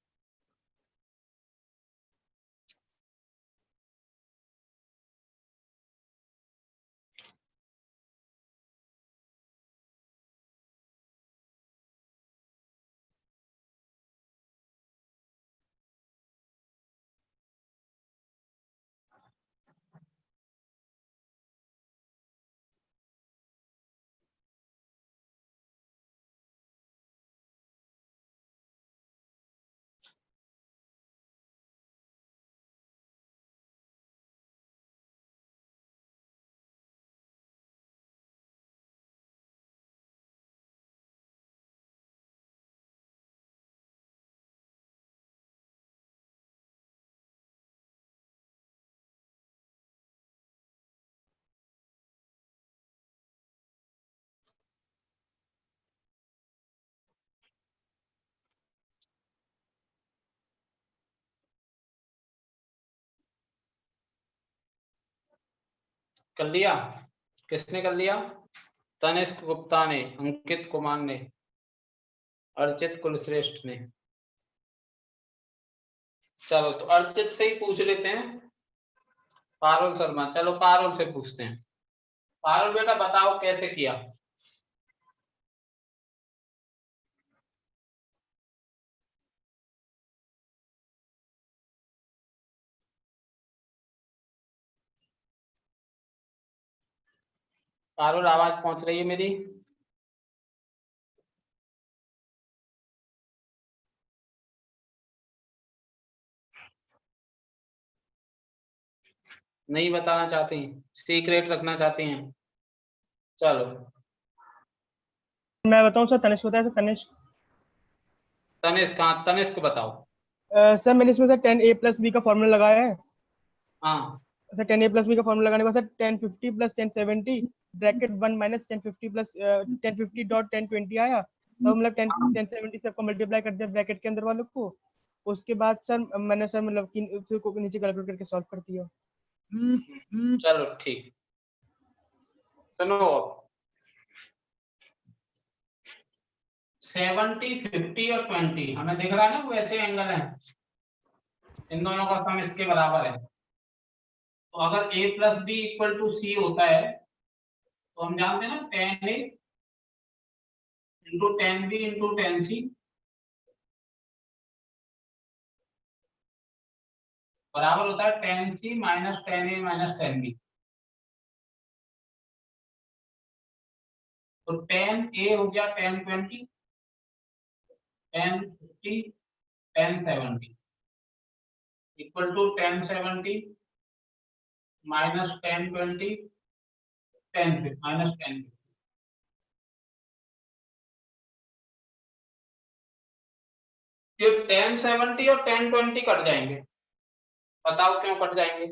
कर लिया? किसने कर लिया? तनिष्क गुप्ता ने, अंकित कुमार ने, अर्चित कुलश्रेष्ठ ने। चलो तो अर्चित से ही पूछ लेते हैं। पारुल शर्मा, चलो पारुल से पूछते हैं। पारुल बेटा बताओ कैसे किया? पारुल आवाज पहुंच रही है मेरी? नहीं बताना चाहती, सीक्रेट रखना चाहती हैं? चलो मैं बताऊं सर? तनिष्क बताया सर, तनिष्क। तनिष्क, हाँ तनिष्क बताओ। सर मैंने इसमें सर 10a+b का फॉर्मूला लगाया है। हाँ सर 10a+b का फॉर्मूला लगाने के बाद सर 1050 + 1070 ब्रैकेट 1 - 1050 + 1050.1020 आया। तो मतलब 1070 से आपको मल्टीप्लाई कर दिया ब्रैकेट के अंदर वालों को। उसके बाद सर मैंने सर मतलब कि उसको नीचे कैलकुलेट करके सॉल्व कर दिया। चलो ठीक। सुनो 70, 50 और 20 हमें दिख रहा है ना वैसे एंगल है, इन दोनों का सम इसके बराबर है। तो अगर a + b = c होता है तो हम जानते हैं ना 10a × 10b × 10c बराबर होता है 10c - 10a - 10b। तो 10a हो गया 1020, 1050, 1070 इक्वल टू 1070 - 1020, 10 - 10। ये 1070 और 1020 कट जाएंगे। बताओ क्यों कट जाएंगे?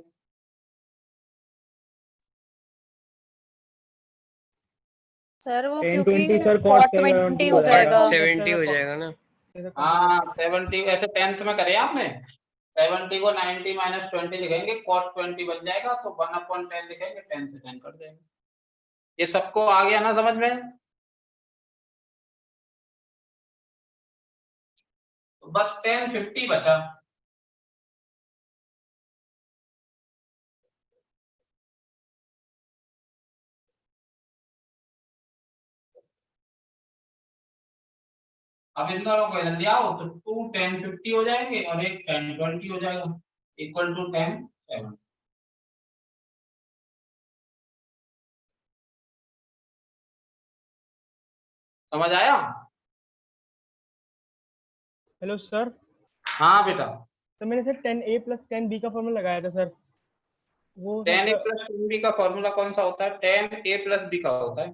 सर वो 1020 क्योंकि सर cot cot 20 हो जाएगा। 70 हो जाएगा ना। हाँ 70 ऐसे 10th में करे आपने। 70 को 90 - 20 लिखेंगे, cot 20 बन जाएगा, तो 1/10 लिखेंगे, 10 से 10 कट जाएंगे। ये सबको आ गया ना समझ में? तो बस 1050 बचा। अब इन दोनों को इधर ले आओ तो 2 1050 हो जाएंगे और एक 1020 हो जाएगा इक्वल टू 1070। समझ आया? Hello sir. हाँ बेटा। तो मैंने सर 10a प्लस 10b का फॉर्मूला लगाया था सर, वो 10a प्लस 10b का फॉर्मूला कौन सा होता है? 10a प्लस b का होता है।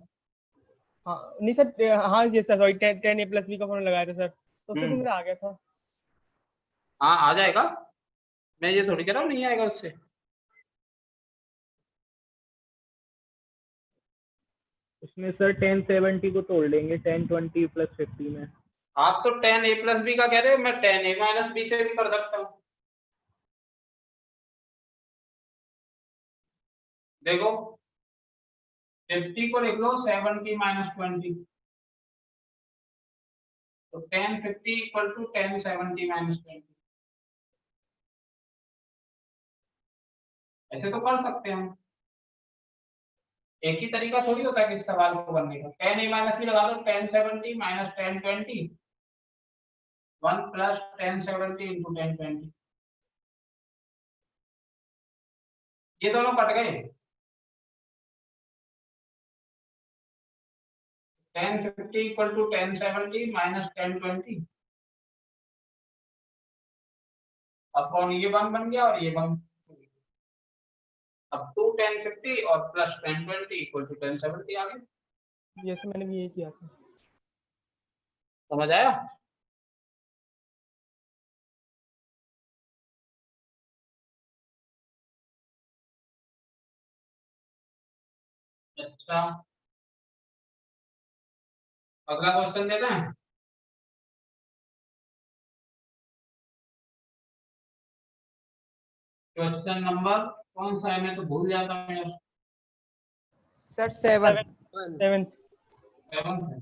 हाँ नहीं सर, हाँ ये sir sorry 10a plus b का फॉर्मूला लगाया था सर, तो उससे तो मेरा आ गया था। हाँ आ जाएगा, मैं ये थोड़ी कह रहा हूँ नहीं आएगा उससे। उसमें सर 1070 को तोड़ देंगे 1020 प्लस 50 में। आप तो 10a प्लस b का कह रहे हो, मैं 10a माइनस b से भी कर सकता हूँ। देखो 50 को लिख लो 70 माइनस 20, तो 1050 इक्वल टू 1070 माइनस 20। ऐसे तो कर सकते हैं हम, एक ही तरीका थोड़ी होता है कि इस सवाल को करने का। 10a माइनस b लगा दो, 1070 माइनस 1020, 1 प्लस 1070 इंटू 1020, ये दोनों कट गए। 1050 इक्वल टू 1070 माइनस 1020 अपॉन ये 1 बन गया और ये 1। अब 2 1050 और प्लस 1020 इक्वल टू 1070 आ गए। ये सर मैंने भी यही किया था। समझ आया? अच्छा, अगला क्वेश्चन देते हैं। क्वेश्चन नंबर कौन सा है, मैं तो भूल जाता हूँ यार। सर 7। 7 7 है।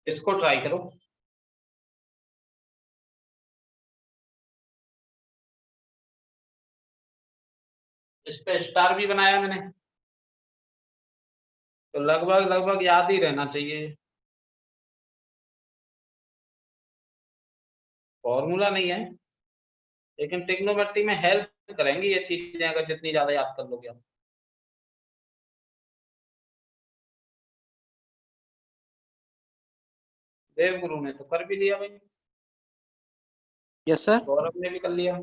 इसको ट्राई करो। इस पे स्टार भी बनाया मैंने, तो लगभग लगभग याद ही रहना चाहिए। फॉर्मूला नहीं है, लेकिन ट्रिग्नोमेट्री में हेल्प करेंगी ये चीजें अगर जितनी ज्यादा याद कर लोगे आप। देव गुरु ने तो कर भी लिया भाई, यस सर। गौरव ने भी कर लिया,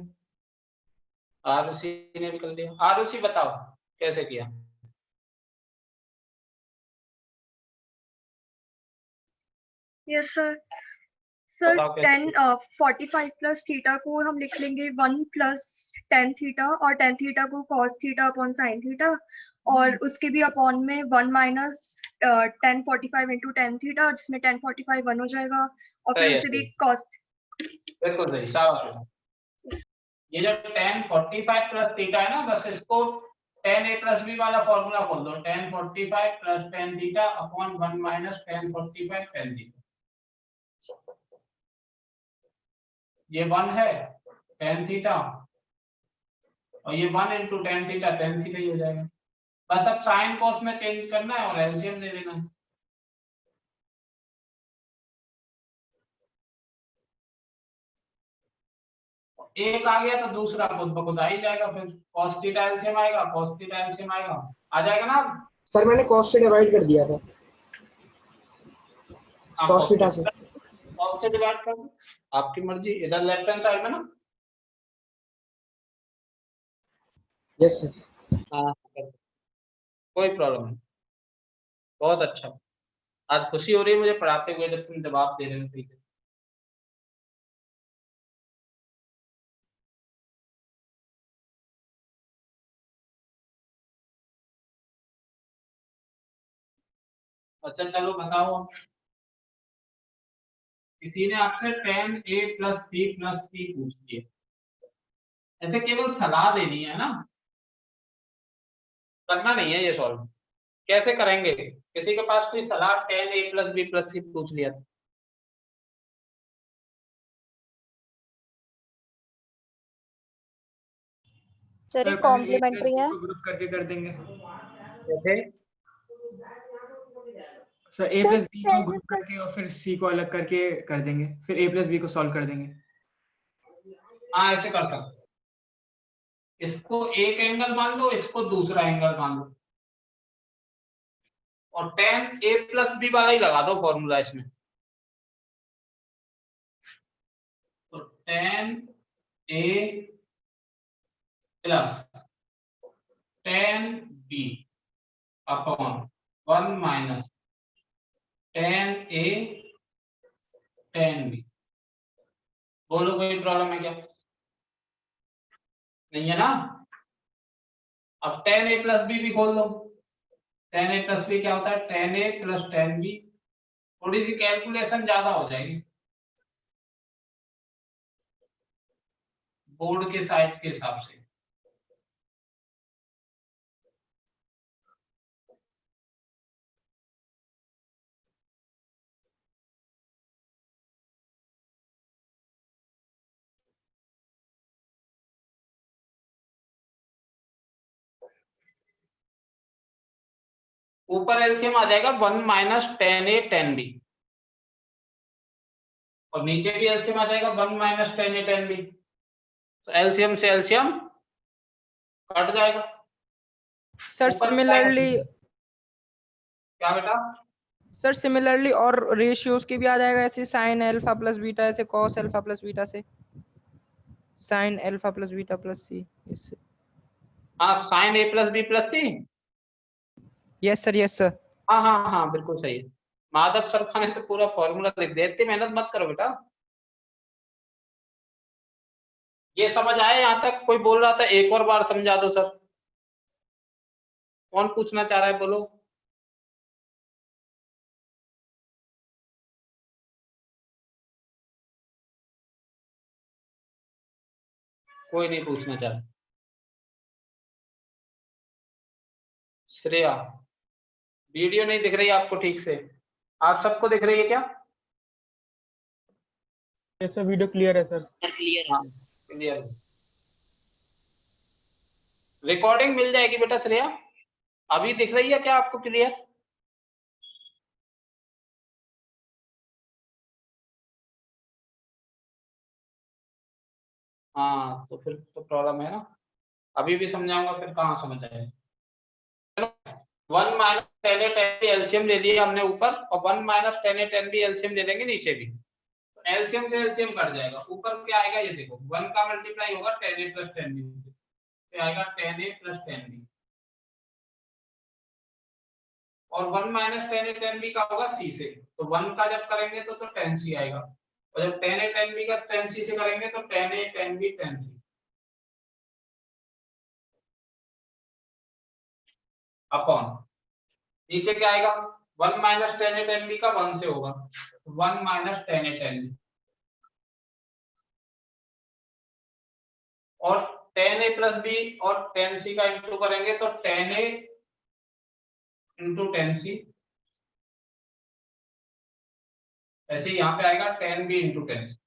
आरुषि ने भी कर लिया। आरुषि बताओ कैसे किया? Yes sir. सर बताओ कैसे 10 किया? 45 प्लस थीटा को हम लिख लेंगे 1 प्लस टेन थीटा, और टेन थीटा को cos theta upon sine theta, और उसके भी अपॉन में 1 माइनस 1045 इंटू टेन थीटा, जिसमें 1045 1 हो जाएगा, और फिर सही है, उसे भी सही, कॉस। बिल्कुल सही, शाबाश। ये जो 1045 प्लस थीटा है ना, बस इसको 10a प्लस b वाला फॉर्मूला खोल दो। 1045 plus ten theta upon 1 minus 1045 ten theta. ये 1 है टेन थीटा, और ये 1 into ten theta ten theta ही हो जाएगा। बस अब साइन कॉस में चेंज करना है और एलसीएम ले लेना है। एक आ गया तो दूसरा खुद ब खुद आ ही जाएगा, फिर cos थीटा एलसीएम आएगा, cos थीटा एलसीएम आएगा, आ जाएगा ना। सर मैंने कॉस से डिवाइड कर दिया था, कॉस थीटा से। cos से डिवाइड कर दो, आपकी मर्जी, इधर लेफ्ट हैंड साइड में ना। Yes sir. हाँ कोई प्रॉब्लम नहीं, बहुत अच्छा। आज खुशी हो रही है मुझे पढ़ाते हुए जब तुम जवाब दे रहे हो। ठीक है, अच्छा चलो बताओ। किसी ने आपसे tan a plus b plus c पूछ लिया, ऐसे केवल सलाह देनी है ना, करना नहीं है ये सॉल्व। कैसे करेंगे? किसी के पास कोई सलाह tan a plus b plus c पूछ लिया था, सर ये कॉम्प्लीमेंट्री है। ग्रुप करके कर देंगे कैसे? सर a प्लस बी को ग्रुप करके और फिर c को अलग करके कर देंगे, फिर a प्लस बी को सॉल्व कर देंगे। हाँ ऐसे कर सकते, इसको एक एंगल मान लो, इसको दूसरा एंगल मान लो, और tan a प्लस बी वाला ही लगा दो फॉर्मूला इसमें। तो tan a plus tan b upon 1 minus tan a tan b। बोलो कोई प्रॉब्लम है क्या? नहीं है ना। अब tan a प्लस b भी खोल लो, tan a प्लस b क्या होता है? tan a plus tan b। थोड़ी सी कैलकुलेशन ज्यादा हो जाएगी बोर्ड के साइज के हिसाब से। ऊपर एलसीएम आ जाएगा 1 minus tan a tan b, और नीचे भी एलसीएम आ जाएगा 1 minus tan a tan b। तो एलसीएम से एलसीएम कट जाएगा। सर सिमिलरली, क्या बेटा? सर सिमिलरली और रेशियोज की भी आ जाएगा, ऐसे साइन अल्फा प्लस बीटा, ऐसे कॉस अल्फा प्लस बीटा से sine alpha plus beta plus c, इससे। हाँ sine a plus b plus c. Yes sir, yes sir. हाँ हाँ हाँ बिल्कुल सही है। माधव सर ने तो पूरा फॉर्मूला लिख दिया, इतनी मेहनत मत करो बेटा। ये समझ आया यहाँ तक? कोई बोल रहा था एक और बार समझा दो सर, कौन पूछना चाह रहा है बोलो। कोई नहीं पूछना चाह रहा। श्रेया, वीडियो नहीं दिख रही आपको ठीक से? आप सबको दिख रही है क्या? यस सर, वीडियो क्लियर है सर। क्लियर हाँ क्लियर। रिकॉर्डिंग मिल जाएगी बेटा श्रेया। अभी दिख रही है क्या आपको क्लियर? हाँ तो फिर तो प्रॉब्लम है ना। अभी भी समझाऊंगा फिर कहाँ समझ आएगा। 1 minus tan a tan b LCM ले लिया हमने ऊपर, और 1 minus tan a tan b LCM ले लेंगे नीचे भी। तो एलसीएम से एलसीएम कट जाएगा। ऊपर क्या आएगा ये देखो, 1 का मल्टीप्लाई होगा tan a plus tan b, तो आएगा tan a plus tan b, और 1 minus tan a tan b का होगा c से। तो 1 का जब करेंगे तो tan c आएगा, और जब tan a tan b का tan c से करेंगे तो tan a tan b tan c upon नीचे क्या आएगा? 1 minus tan a tan b का 1 से होगा, 1 minus tan a tan b, और tan a प्लस b और tan c का इंटू करेंगे तो tan a into tan c, ऐसे यहाँ पे आएगा tan b into tan c।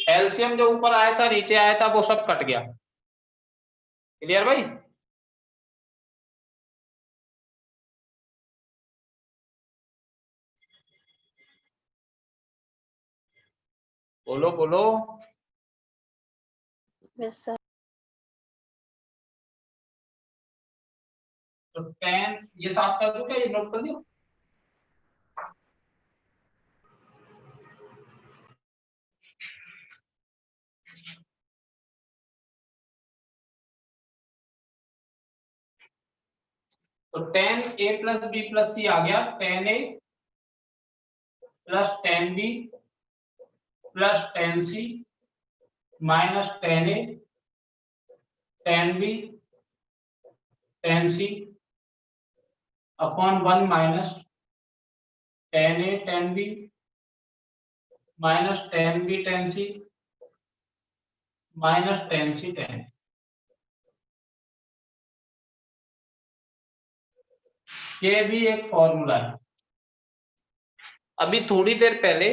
LCM जो ऊपर आया था नीचे आया था वो सब कट गया। क्लियर भाई? बोलो बोलो। Yes sir. तो tan ये साफ कर दो क्या, ये नोट कर दियो। तो tan a plus b plus c आ गया, tan a plus tan b plus tan c minus tan a tan b tan c upon 1 minus tan A tan B minus tan B tan C minus tan C tan A। ये भी एक formula है। अभी थोड़ी देर पहले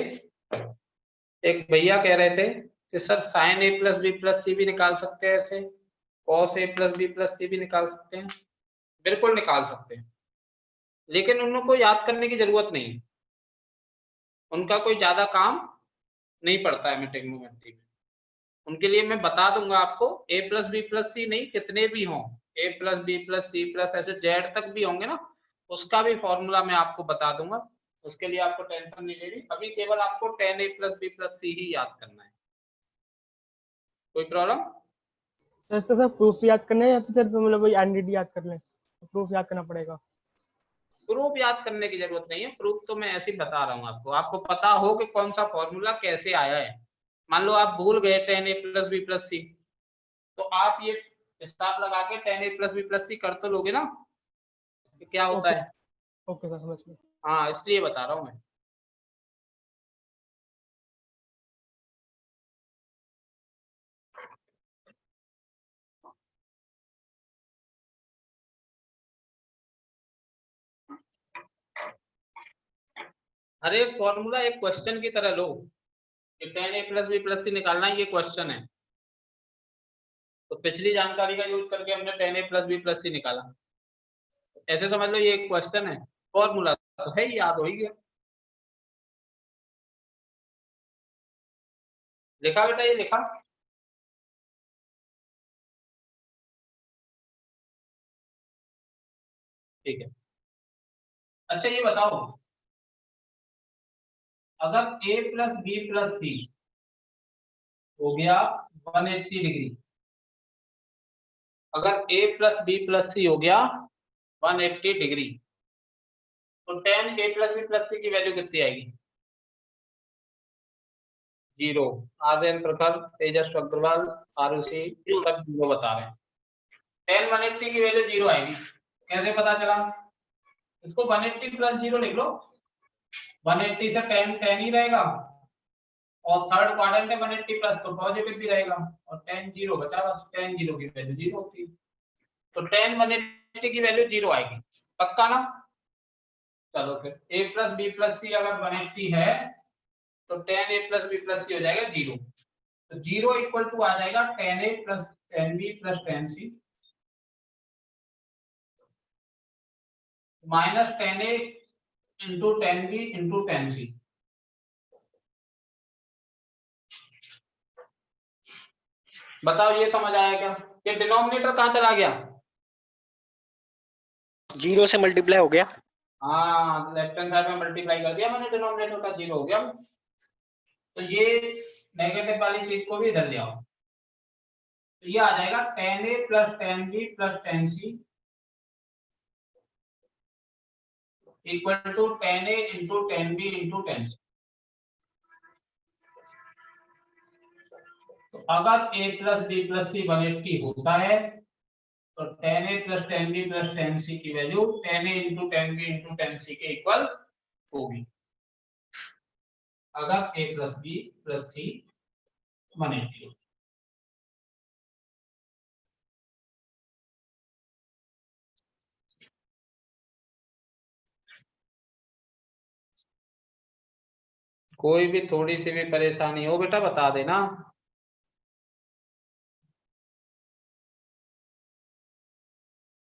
एक भैया कह रहे थे कि sir sine A plus B plus c भी निकाल सकते हैं, ऐसे cos A plus B plus c भी निकाल सकते हैं। बिल्कुल निकाल सकते हैं, लेकिन उनको याद करने की जरूरत नहीं है, उनका कोई ज्यादा काम नहीं पड़ता है ट्रिग्नोमेट्री में। उनके लिए मैं बता दूंगा आपको, A plus B plus C नहीं, कितने भी हों, A plus B plus C plus ऐसे Z तक भी होंगे ना, उसका भी फॉर्मूला मैं आपको बता दूंगा। उसके लिए आपको टेंशन नहीं लेनी, अभी केवल आपको tan A plus B plus c ही याद करना है। कोई प्रॉब्लम? सर इसका सर प्रूफ याद करना है या फिर सर मतलब वही एनडीटी याद कर लें? प्रूफ याद करना पड़ेगा। प्रूफ याद करने की जरूरत नहीं है, प्रूफ तो मैं ऐसे ही बता रहा हूँ आपको, आपको पता हो कि कौन सा फॉर्मूला कैसे आया है। मान लो आप भूल गए tan A plus B plus c, तो आप ये हिसाब लगा के tan A plus B plus c कर तो लोगे ना कि क्या होता है। ओके सर, समझ गया। हाँ, इसलिए बता रहा हूँ मैं। हर एक फॉर्मूला एक क्वेश्चन की तरह लो कि tan A plus B plus c निकालना है, ये क्वेश्चन है, तो पिछली जानकारी का यूज करके हमने tan A plus B plus c निकाला, ऐसे समझ लो ये एक क्वेश्चन है, फॉर्मूला तो है ही, याद हो ही गया। लिखा बेटा, ये लिखा? ठीक है। अच्छा ये बताओ, अगर A plus B plus c हो गया 180 डिग्री, अगर A plus B plus c हो गया 180 डिग्री, तो tan A plus B plus c की वैल्यू कितनी आएगी? 0। आर्यन प्रखर, तेजस अग्रवाल, आरुषि सब 0 बता रहे हैं। tan 180 की वैल्यू 0 आएगी, कैसे पता चला? इसको 180 प्लस 0 लिख लो, 180 से tan ही रहेगा, और थर्ड क्वाड्रेंट में 180 प्लस तो पॉजिटिव भी रहेगा, और tan 0 बचा, बस tan 0 की वैल्यू 0 होती है, तो tan 180 की वैल्यू 0 आएगी, पक्का ना? चलो फिर A plus B plus c अगर 180 है तो tan A plus B plus c हो जाएगा 0, तो 0 इक्वल टू आ जाएगा tan A plus tan B plus tan C minus tan A into tan B into tan C। बताओ ये समझ आया क्या? ये डिनोमिनेटर कहाँ चला गया? 0 से मल्टीप्लाई हो गया। हाँ, लेफ्ट हैंड साइड में मल्टीप्लाई कर दिया मैंने, डिनोमिनेटर का 0 हो गया। तो ये नेगेटिव वाली चीज को भी इधर ले आओ, तो ये आ जाएगा tan A plus tan B plus tan C equal to tan A into tan B into tan C। तो अगर A plus B plus C 180 होता है तो tan A plus tan B plus tan C की value tan A into tan B into tan C के equal होगी, अगर A plus B plus C 180 हो। कोई भी थोड़ी सी भी परेशानी हो बेटा बता देना।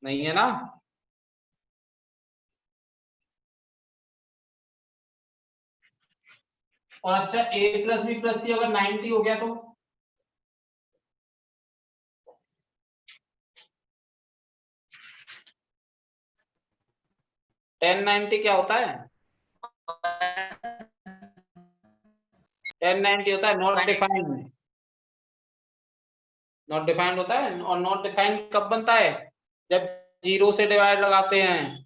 नहीं है ना? और अच्छा A plus B plus c अगर 90 हो गया तो tan 90 क्या होता है? tan 90 होता है नॉट डिफाइंड, नॉट डिफाइंड होता है। और नॉट डिफाइंड कब बनता है? जब 0 से डिवाइड लगाते हैं,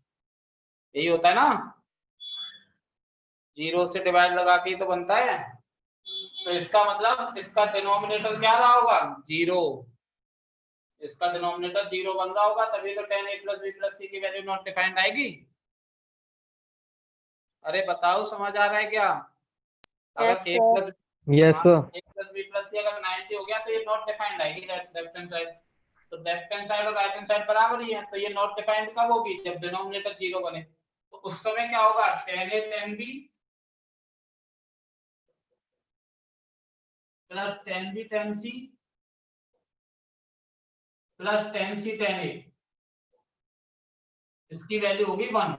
यही होता है ना, 0 से डिवाइड लगा के तो बनता है। तो इसका मतलब इसका डिनोमिनेटर क्या रहा होगा? 0। इसका डिनोमिनेटर 0 बन रहा होगा, तभी तो tan A plus B plus c की वैल्यू नॉट डिफाइंड आएगी। अरे बताओ समझ आ रहा है क्या? अगर Yes, a sir. Plus yes sir a plus b plus c अगर 90 हो गया तो ये नॉट डिफाइंड आएगी लेफ्ट हैंड साइड। तो लेफ्ट हैंड साइड और राइट हैंड साइड बराबर ही है, तो ये नॉट डिफाइंड कब होगी? जब डिनोमिनेटर 0 बने। तो उस समय क्या होगा? tan a tan b plus tan b tan c plus tan c tan a, इसकी वैल्यू होगी 1।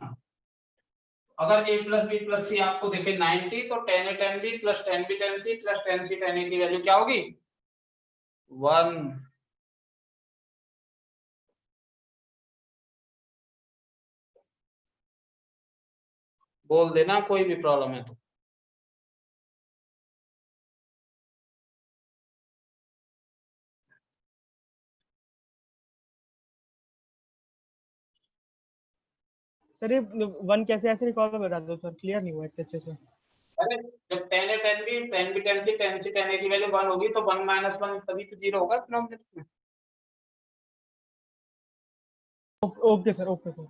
अगर a plus b plus c आपको देखे 90 तो tan a tan b plus tan b tan c plus tan c tan a की value क्या होगी? 1। बोल देना कोई भी प्रॉब्लम है तो। सर ये 1 कैसे ऐसे रिकॉल में बता दो सर, क्लियर नहीं हुआ इतने अच्छे से। अरे जब tan a tan b tan b tan c tan c tan a की वैल्यू 1 होगी तो 1 माइनस 1 तभी तो 0 होगा डिनोमिनेटर में। Okay sir, okay sir.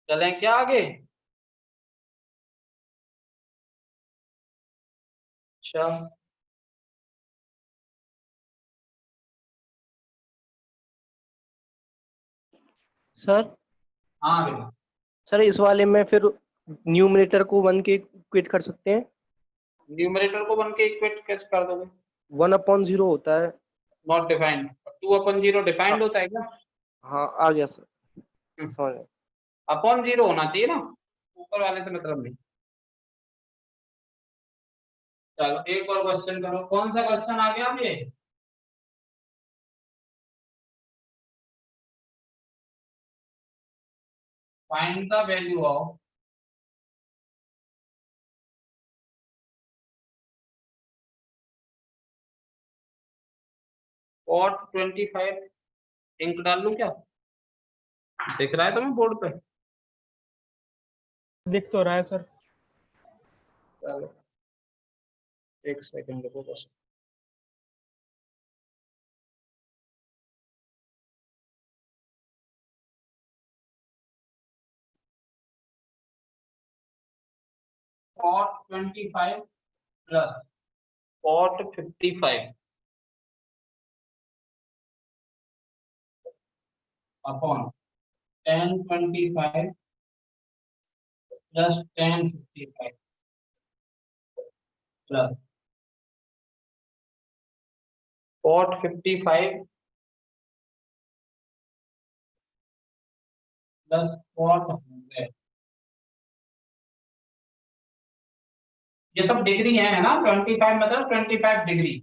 चलें क्या आगे? अच्छा सर हाँ बेटा, सर इस वाले में फिर न्यूमरेटर को 1 के इक्वेट कर सकते हैं। न्यूमरेटर को 1 के इक्वेट कैसे कर दोगे? 1/0 होता है। Not defined. 2/0 डिफाइंड होता है क्या? हाँ आ गया सर, समझ गया। अपॉन 0 होना चाहिए ना, ऊपर वाले से मतलब नहीं। चलो एक और क्वेश्चन करो। कौन सा क्वेश्चन आ गया अब ये? Find the value of cot 25। Ink डाल लूं क्या? दिख रहा है तुम्हें बोर्ड पे? दिख तो रहा है सर। चलो एक सेकंड रुको बस। cot 25 plus cot 55 upon tan 25 plus tan 55 plus cot 55 plus cot 100। ये सब डिग्री है ना? 25 मतलब 25 डिग्री।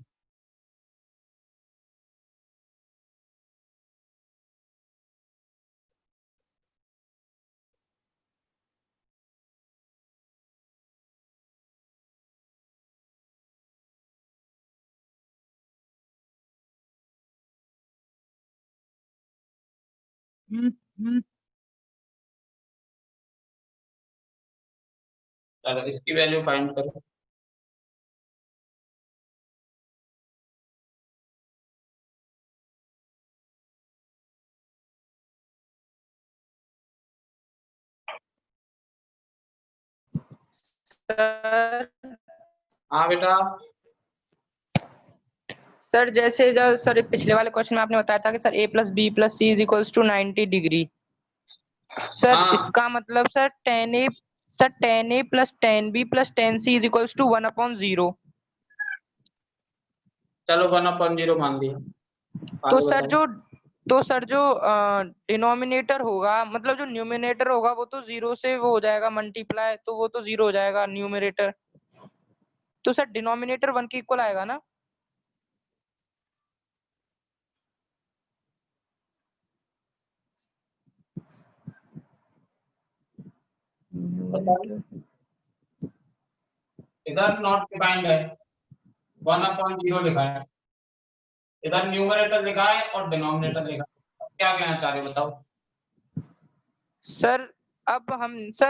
चलो इसकी वैल्यू फाइंड करो। सर हाँ बेटा, सर जैसे जो सर पिछले वाले क्वेश्चन में आपने बताया था कि sir a plus B plus C is equals to 90 degree. Sir हाँ। इसका मतलब sir tan a plus tan b plus tan c is equals to 1/0। चलो 1/0 मान लिया। तो आगे सर बताओ। जो डिनोमिनेटर होगा मतलब जो न्यूमिनेटर होगा वो तो 0 से वो हो जाएगा मल्टीप्लाई, तो वो तो 0 हो जाएगा न्यूमिनेटर। तो सर डिनोमिनेटर 1 के इक्वल आएगा ना? इधर नॉट डिफाइंड है, 1/0 लिखा है। इधर न्यूमरेटर लिखा है और डिनोमिनेटर लिखा है। क्या कहना चाह रहे हो बताओ? सर अब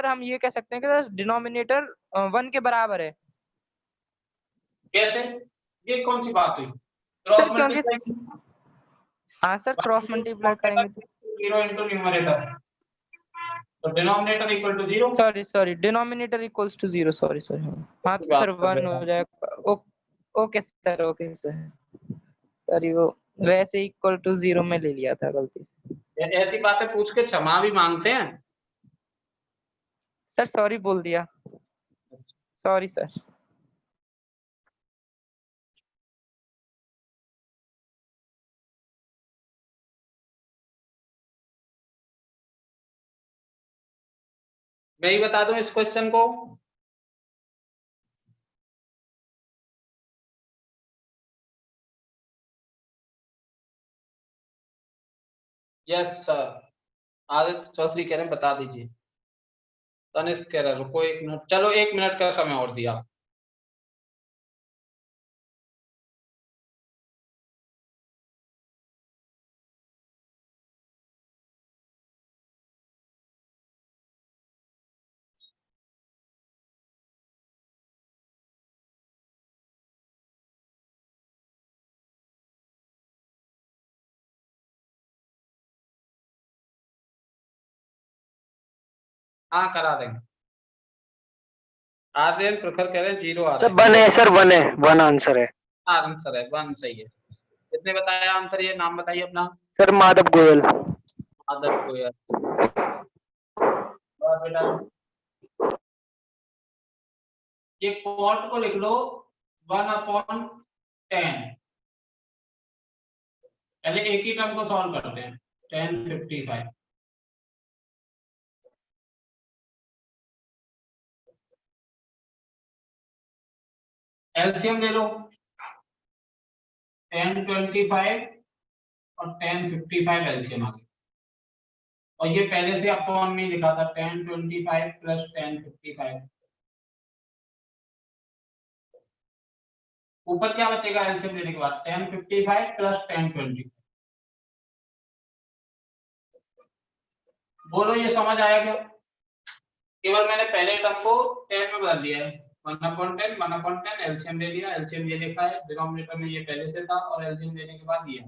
हम ये कह सकते हैं कि डिनोमिनेटर 1 के बराबर है। कैसे? ये कौन सी बात हुई? सर क्रॉस क्योंकि मल्टीप्लाई। हाँ सर क्रॉस मल्टीप्लाई करेंगे तो 0 into न्यूमरेटर, तो denominator equal to 0। Sorry denominator equals to 0, sorry हाँ तो सर 1 हो जाएगा। ओके सर सॉरी वो वैसे इक्वल टू 0 में ले लिया था गलती से। ऐसी बातें पूछ के क्षमा भी मांगते हैं। सर सॉरी बोल दिया, सॉरी सर। मैं ही बता दूं इस क्वेश्चन को। यस सर, आदित्य चौधरी कह रहे हैं बता दीजिए। तनिष्क कह रहा है रुको 1 मिनट, चलो 1 मिनट का समय और दिया। हाँ करा देंगे। आर्यन प्रखर कह रहे हैं 0 आ सर रहा है। 1 है सर, 1 है, 1 आंसर है। आंसर है 1 सही है। किसने बताया आंसर? ये नाम बताइए अपना। सर माधव गोयल। माधव गोयल। और बेटा ये कॉट को लिख लो 1/10। पहले एक ही टर्म को सॉल्व करते हैं। 1055 एलसीएम ले लो। 1025 और 1055 एलसीएम आ गया। और ये पहले से अपॉन में लिखा था 1025 प्लस 1055। ऊपर क्या बचेगा एलसीएम लेने के बाद? 1055 प्लस 1020। बोलो ये समझ आया क्या? केवल मैंने पहले टर्म को 10 में बदल दिया है। 1/10 एलसीएम ले लिया, एलसीएम ये लिखा है, डिनोमिनेटर में ये पहले से था और एलसीएम लेने के बाद ये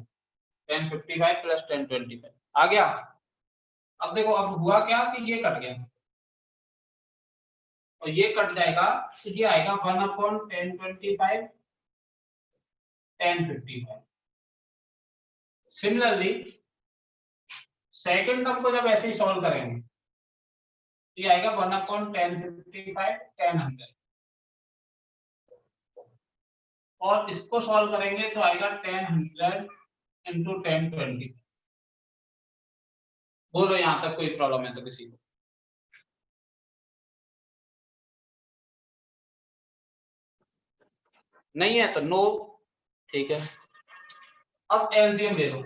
1055 प्लस 1025 आ गया। अब देखो अब हुआ क्या कि ये कट गया और ये कट जाएगा तो ये आएगा 1/1025 1055। सिमिलरली सेकंड टर्म को जब ऐसे ही सॉल्व करेंगे तो ये आएगा 1/1055 1000 और इसको सॉल्व करेंगे तो आएगा 1000 इंटू 1020। बोलो यहाँ तक कोई प्रॉब्लम है तो किसी को? नहीं है तो नो, ठीक है। अब एलसीएम ले लो।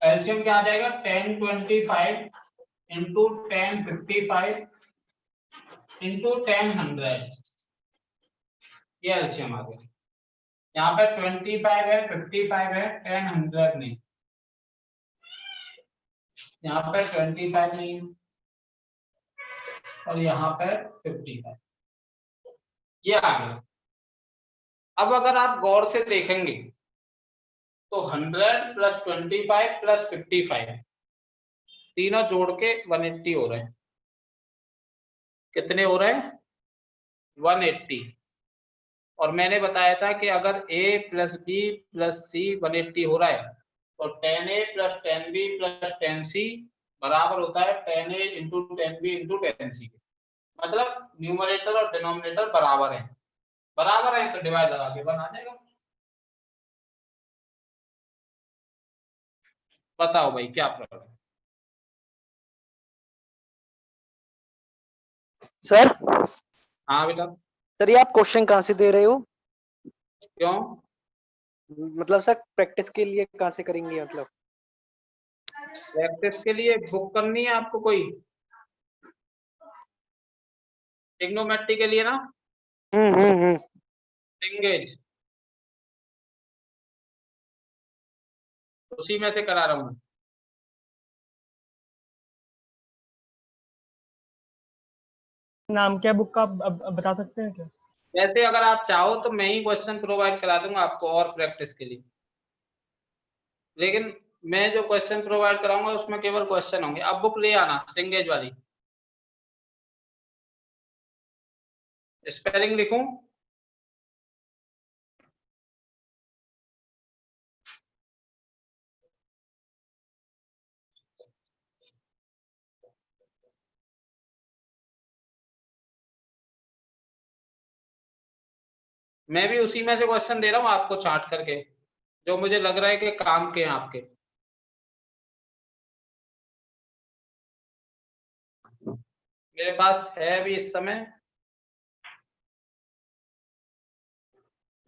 एलसीएम क्या आ जाएगा? 1025 इंटू 1055 इंटू 1000। ये एलसीएम आ गया। यहाँ पे 25 है, 55 है, 1000 नहीं। यहाँ पर 25 नहीं है और यहाँ पर 55। ये आ गया। अब अगर आप गौर से देखेंगे तो 100 प्लस 25 प्लस 55 तीनों जोड़ के 180 हो रहे हैं। कितने हो रहे हैं? 180। और मैंने बताया था कि अगर a प्लस बी प्लस सी 180 हो रहा है तो 10a plus 10b plus 10c बराबर होता है 10a into 10b into 10c। मतलब न्यूमरेटर और डिनोमिनेटर बराबर है। बराबर है तो डिवाइड लगा के 1 आ जाएगा। बताओ भाई क्या प्रॉब्लम है? सर हाँ बेटा। सर ये आप क्वेश्चन कहाँ से दे रहे हो? क्यों? मतलब सर प्रैक्टिस के लिए कहाँ से करेंगे? मतलब प्रैक्टिस के लिए बुक करनी है आपको कोई? ट्रिग्नोमेट्री के लिए ना? इंगेज उसी में से करा रहा हूँ। नाम क्या बुक का आप बता सकते हैं क्या? वैसे अगर आप चाहो तो मैं ही क्वेश्चन प्रोवाइड करा दूंगा आपको और प्रैक्टिस के लिए, लेकिन मैं जो क्वेश्चन प्रोवाइड कराऊंगा उसमें केवल क्वेश्चन होंगे। अब बुक ले आना सिंगेज वाली। स्पेलिंग लिखूं? मैं भी उसी में से क्वेश्चन दे रहा हूँ आपको छांट करके, जो मुझे लग रहा है कि काम के हैं आपके। मेरे पास है भी इस समय,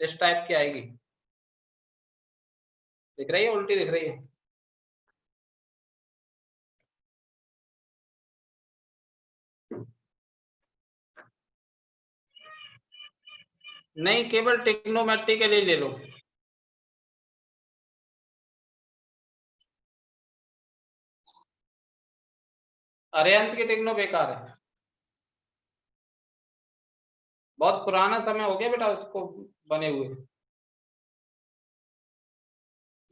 इस टाइप की आएगी। दिख रही है? उल्टी दिख रही है? नहीं, केवल ट्रिग्नोमेट्री के लिए ले लो। अरिहंत की ट्रिग्नो बेकार है, बहुत पुराना समय हो गया बेटा उसको बने हुए।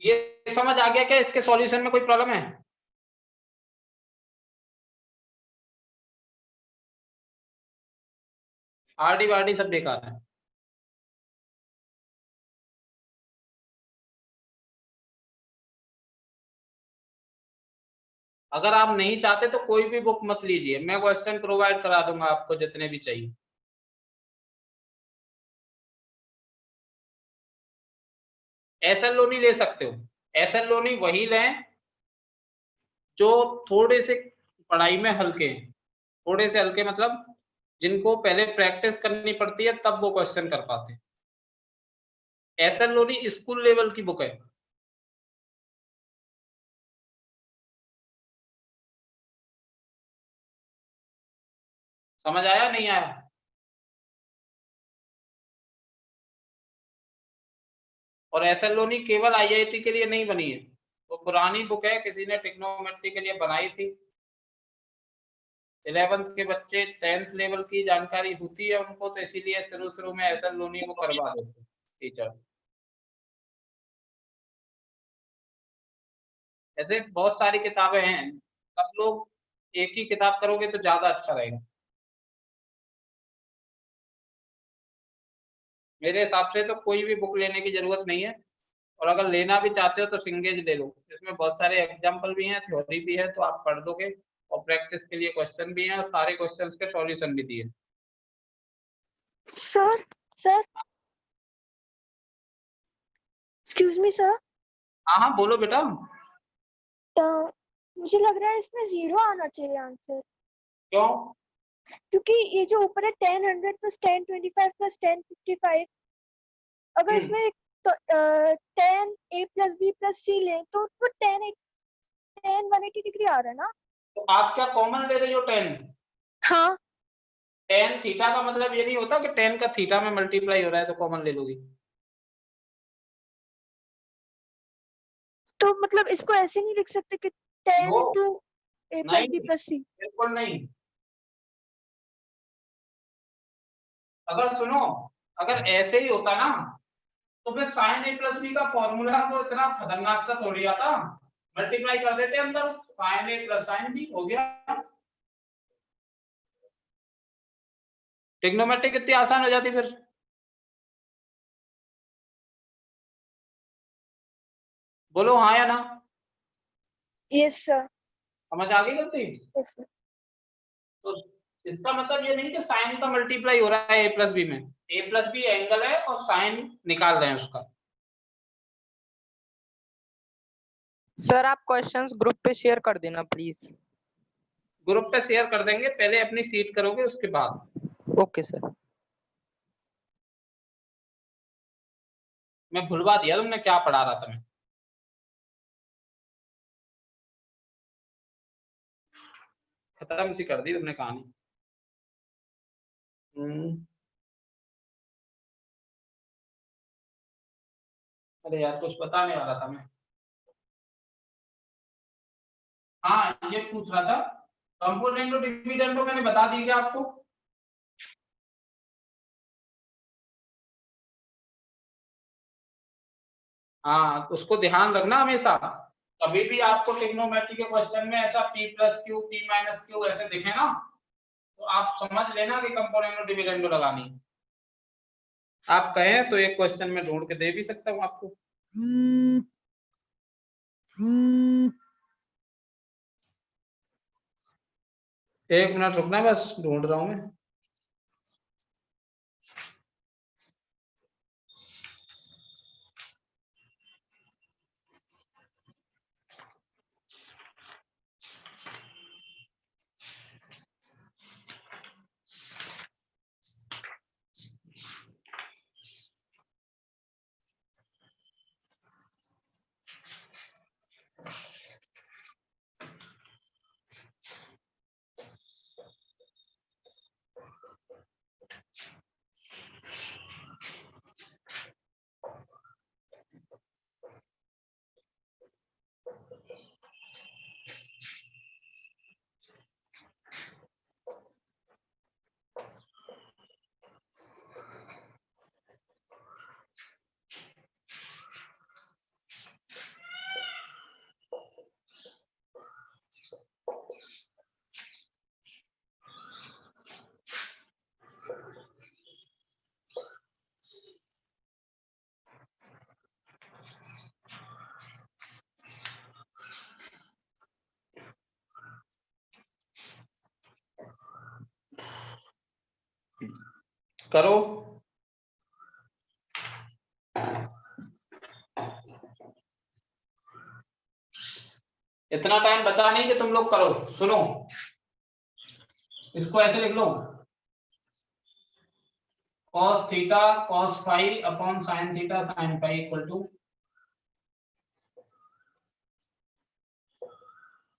ये समझ आ गया क्या इसके सॉल्यूशन में कोई प्रॉब्लम है? आरडी वारडी सब बेकार है। अगर आप नहीं चाहते तो कोई भी बुक मत लीजिए, मैं क्वेश्चन प्रोवाइड करा दूंगा आपको जितने भी चाहिए। एसएल लोनी ले सकते हो। एसएल लोनी वही लें जो थोड़े से पढ़ाई में हल्के हैं। थोड़े से हल्के मतलब जिनको पहले प्रैक्टिस करनी पड़ती है तब वो क्वेश्चन कर पाते हैं। एसएल लोनी स्कूल लेवल की बुक है। समझ आया नहीं आया? और एसएल लोनी केवल आईआईटी के लिए नहीं बनी है, वो पुरानी बुक है, किसी ने ट्रिग्नोमेट्री के लिए बनाई थी। 11th के बच्चे 10th लेवल की जानकारी होती है उनको, तो इसीलिए शुरू शुरू में एसएल लोनी वो करवा देते टीचर। ऐसे बहुत सारी किताबें हैं, सब लोग एक ही किताब करोगे तो ज्यादा अच्छा रहेगा। मेरे हिसाब से तो कोई भी बुक लेने की जरूरत नहीं है, और अगर लेना भी चाहते हो तो सिंगेज ले लो। इसमें बहुत सारे एग्जाम्पल भी हैं, थ्योरी भी है, तो आप पढ़ दोगे, और प्रैक्टिस के लिए क्वेश्चन भी हैं, और सारे क्वेश्चंस के सॉल्यूशन भी दिए। Sir sir excuse me sir. हाँ हाँ बोलो बेटा। मुझे लग रहा है इसमें 0 आना चाहिए आंसर। क्यों? क्योंकि ये जो ऊपर है 10 100 प्लस 10 25 प्लस 10 55, अगर इसमें तो 10 a plus b plus c लें तो 10 180 डिग्री आ रहा है ना। तो आप क्या कॉमन ले रही हो 10? हाँ। 10 थीटा का मतलब ये नहीं होता कि 10 का थीटा में मल्टीप्लाई हो रहा है तो कॉमन ले लोगी। तो मतलब इसको ऐसे नहीं लिख सकते कि 10 into a plus b plus c। बिल्कुल नहीं। अगर सुनो, अगर ऐसे ही होता ना तो फिर साइन a प्लस बी का फॉर्मूला तो इतना खतरनाक सा थोड़ी आता, मल्टीप्लाई कर देते अंदर, sine a plus sine b हो गया। ट्रिग्नोमेट्री कितनी आसान हो जाती फिर। बोलो हाँ या ना। Yes sir. समझ आ गई गलती? Yes sir. तो इसका मतलब ये नहीं कि साइन का मल्टीप्लाई हो रहा है a प्लस बी में। a प्लस बी एंगल है और साइन निकाल रहे हैं उसका। सर आप क्वेश्चंस ग्रुप पे शेयर कर देना प्लीज। ग्रुप पे शेयर कर देंगे, पहले अपनी सीट करोगे उसके बाद। Okay sir. मैं भुलवा दिया तुमने क्या पढ़ा रहा था मैं। खत्म सी कर दी तुमने कहानी। अरे यार कुछ बताने वाला था मैं। हाँ ये पूछ रहा था, कंपोनेंट और डिविडेंड को मैंने बता दी क्या आपको? हाँ उसको ध्यान रखना हमेशा कभी भी आपको ट्रिग्नोमेट्री के क्वेश्चन में ऐसा p plus Q p minus Q ऐसे दिखे ना, तो आप समझ लेना कि कंपोनेंट डिविडेंड लगानी है। आप कहें तो एक क्वेश्चन में ढूंढ के दे भी सकता हूँ आपको। एक मिनट रुकना, बस ढूंढ रहा हूं मैं। करो। इतना टाइम बचा नहीं कि तुम लोग करो। सुनो, इसको ऐसे लिख लो, cos theta cos phi upon sin theta sin phi equal to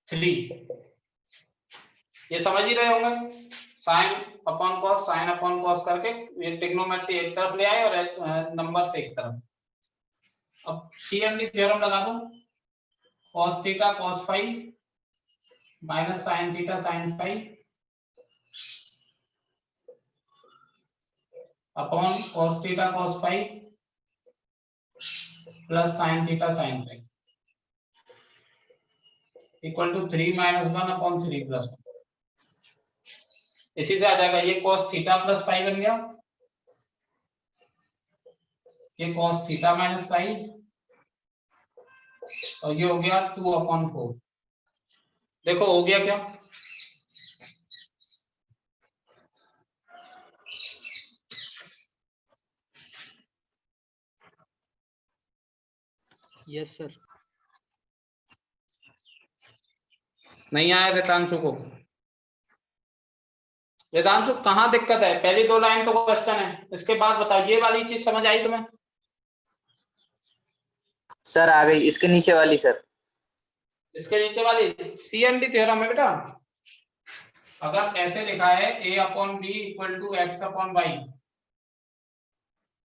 3। ये समझ ही रहे होंगे, साइन अपॉन कॉस करके ये ट्रिग्नोमेट्री एक तरफ ले आए और नंबर से एक तरफ। अब सीएमडी थ्योरम लगा दो, cos theta cos phi minus sin theta sin phi upon cos theta cos phi plus sin theta sin phi equal to 3 minus 1 upon 3 plus 1। इसी से आ जाएगा, ये cos थीटा प्लस फाई बन गया, ये cos थीटा माइनस फाई, और ये हो गया 2 अपॉन 4। देखो हो गया क्या? Yes sir. नहीं आया वेदांशु को? वेदांशु कहाँ दिक्कत है? पहली 2 लाइन तो क्वेश्चन है, इसके बाद बताओ ये वाली चीज समझ आई तुम्हें? सर आ गई, इसके नीचे वाली सर। इसके नीचे वाली सीएमडी थ्योरम है बेटा। अगर ऐसे लिखा है a upon B equal to X upon Y,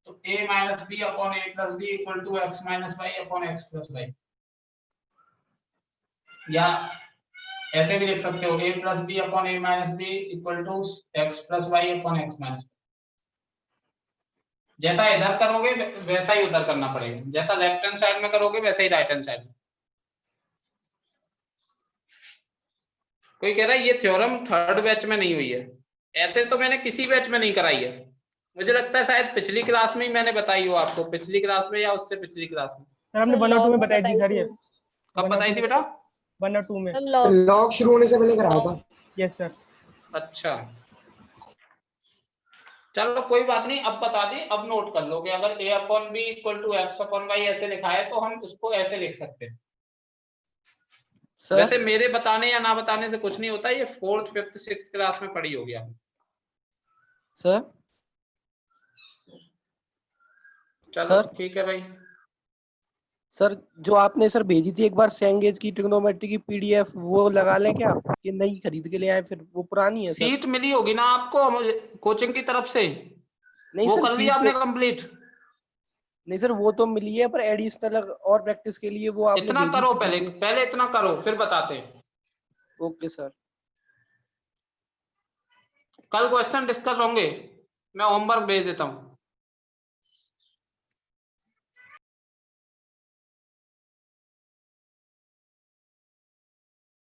तो a minus B upon A plus B equal to X minus Y upon X plus Y. या ऐसे भी लिख सकते हो a plus B upon A minus B equal to X plus Y upon X minus. जैसा इधर करोगे वैसा ही उधर करना पड़ेगा, जैसा लेफ्ट हैंड साइड में करोगे वैसा ही राइट हैंड साइड में। कोई कह रहा है ये थ्योरम 3rd बैच में नहीं हुई है, ऐसे तो मैंने किसी बैच में नहीं कराई है। मुझे लगता है शायद पिछली क्लास में ही मैंने बताई हो आपको, पिछली क्लास में या उससे पिछली क्लास में। सर हमने 1 और 2 में बताई थी सर। ये कब बताई थी बेटा? 1 और 2 में लॉग शुरू होने से पहले कराया था। Yes sir. अच्छा चलो कोई बात नहीं, अब बता दी, अब नोट कर लो कि अगर a upon B equal to X upon Y ऐसे लिखा है तो हम उसको ऐसे लिख सकते हैं। वैसे मेरे बताने या ना बताने से कुछ नहीं होता, ये 4th 5th 6th क्लास में पढ़ी होगी आपने। सर चलो ठीक है भाई। सर जो आपने सर भेजी थी एक बार सेंगेज की ट्रिग्नोमेट्री की पीडीएफ, वो लगा लें क्या? कि नहीं खरीद के ले आए, फिर वो पुरानी है सर। सीट मिली होगी ना आपको कोचिंग की तरफ से? नहीं वो सर, कर लिया आपने कंप्लीट? नहीं सर वो तो मिली है, पर एडिशनल और प्रैक्टिस के लिए वो आपने इतना करो, पहले इतना करो फिर बताते हैं। Okay sir. कल क्वेश्चन डिस्कस होंगे, मैं होमवर्क भेज देता हूँ।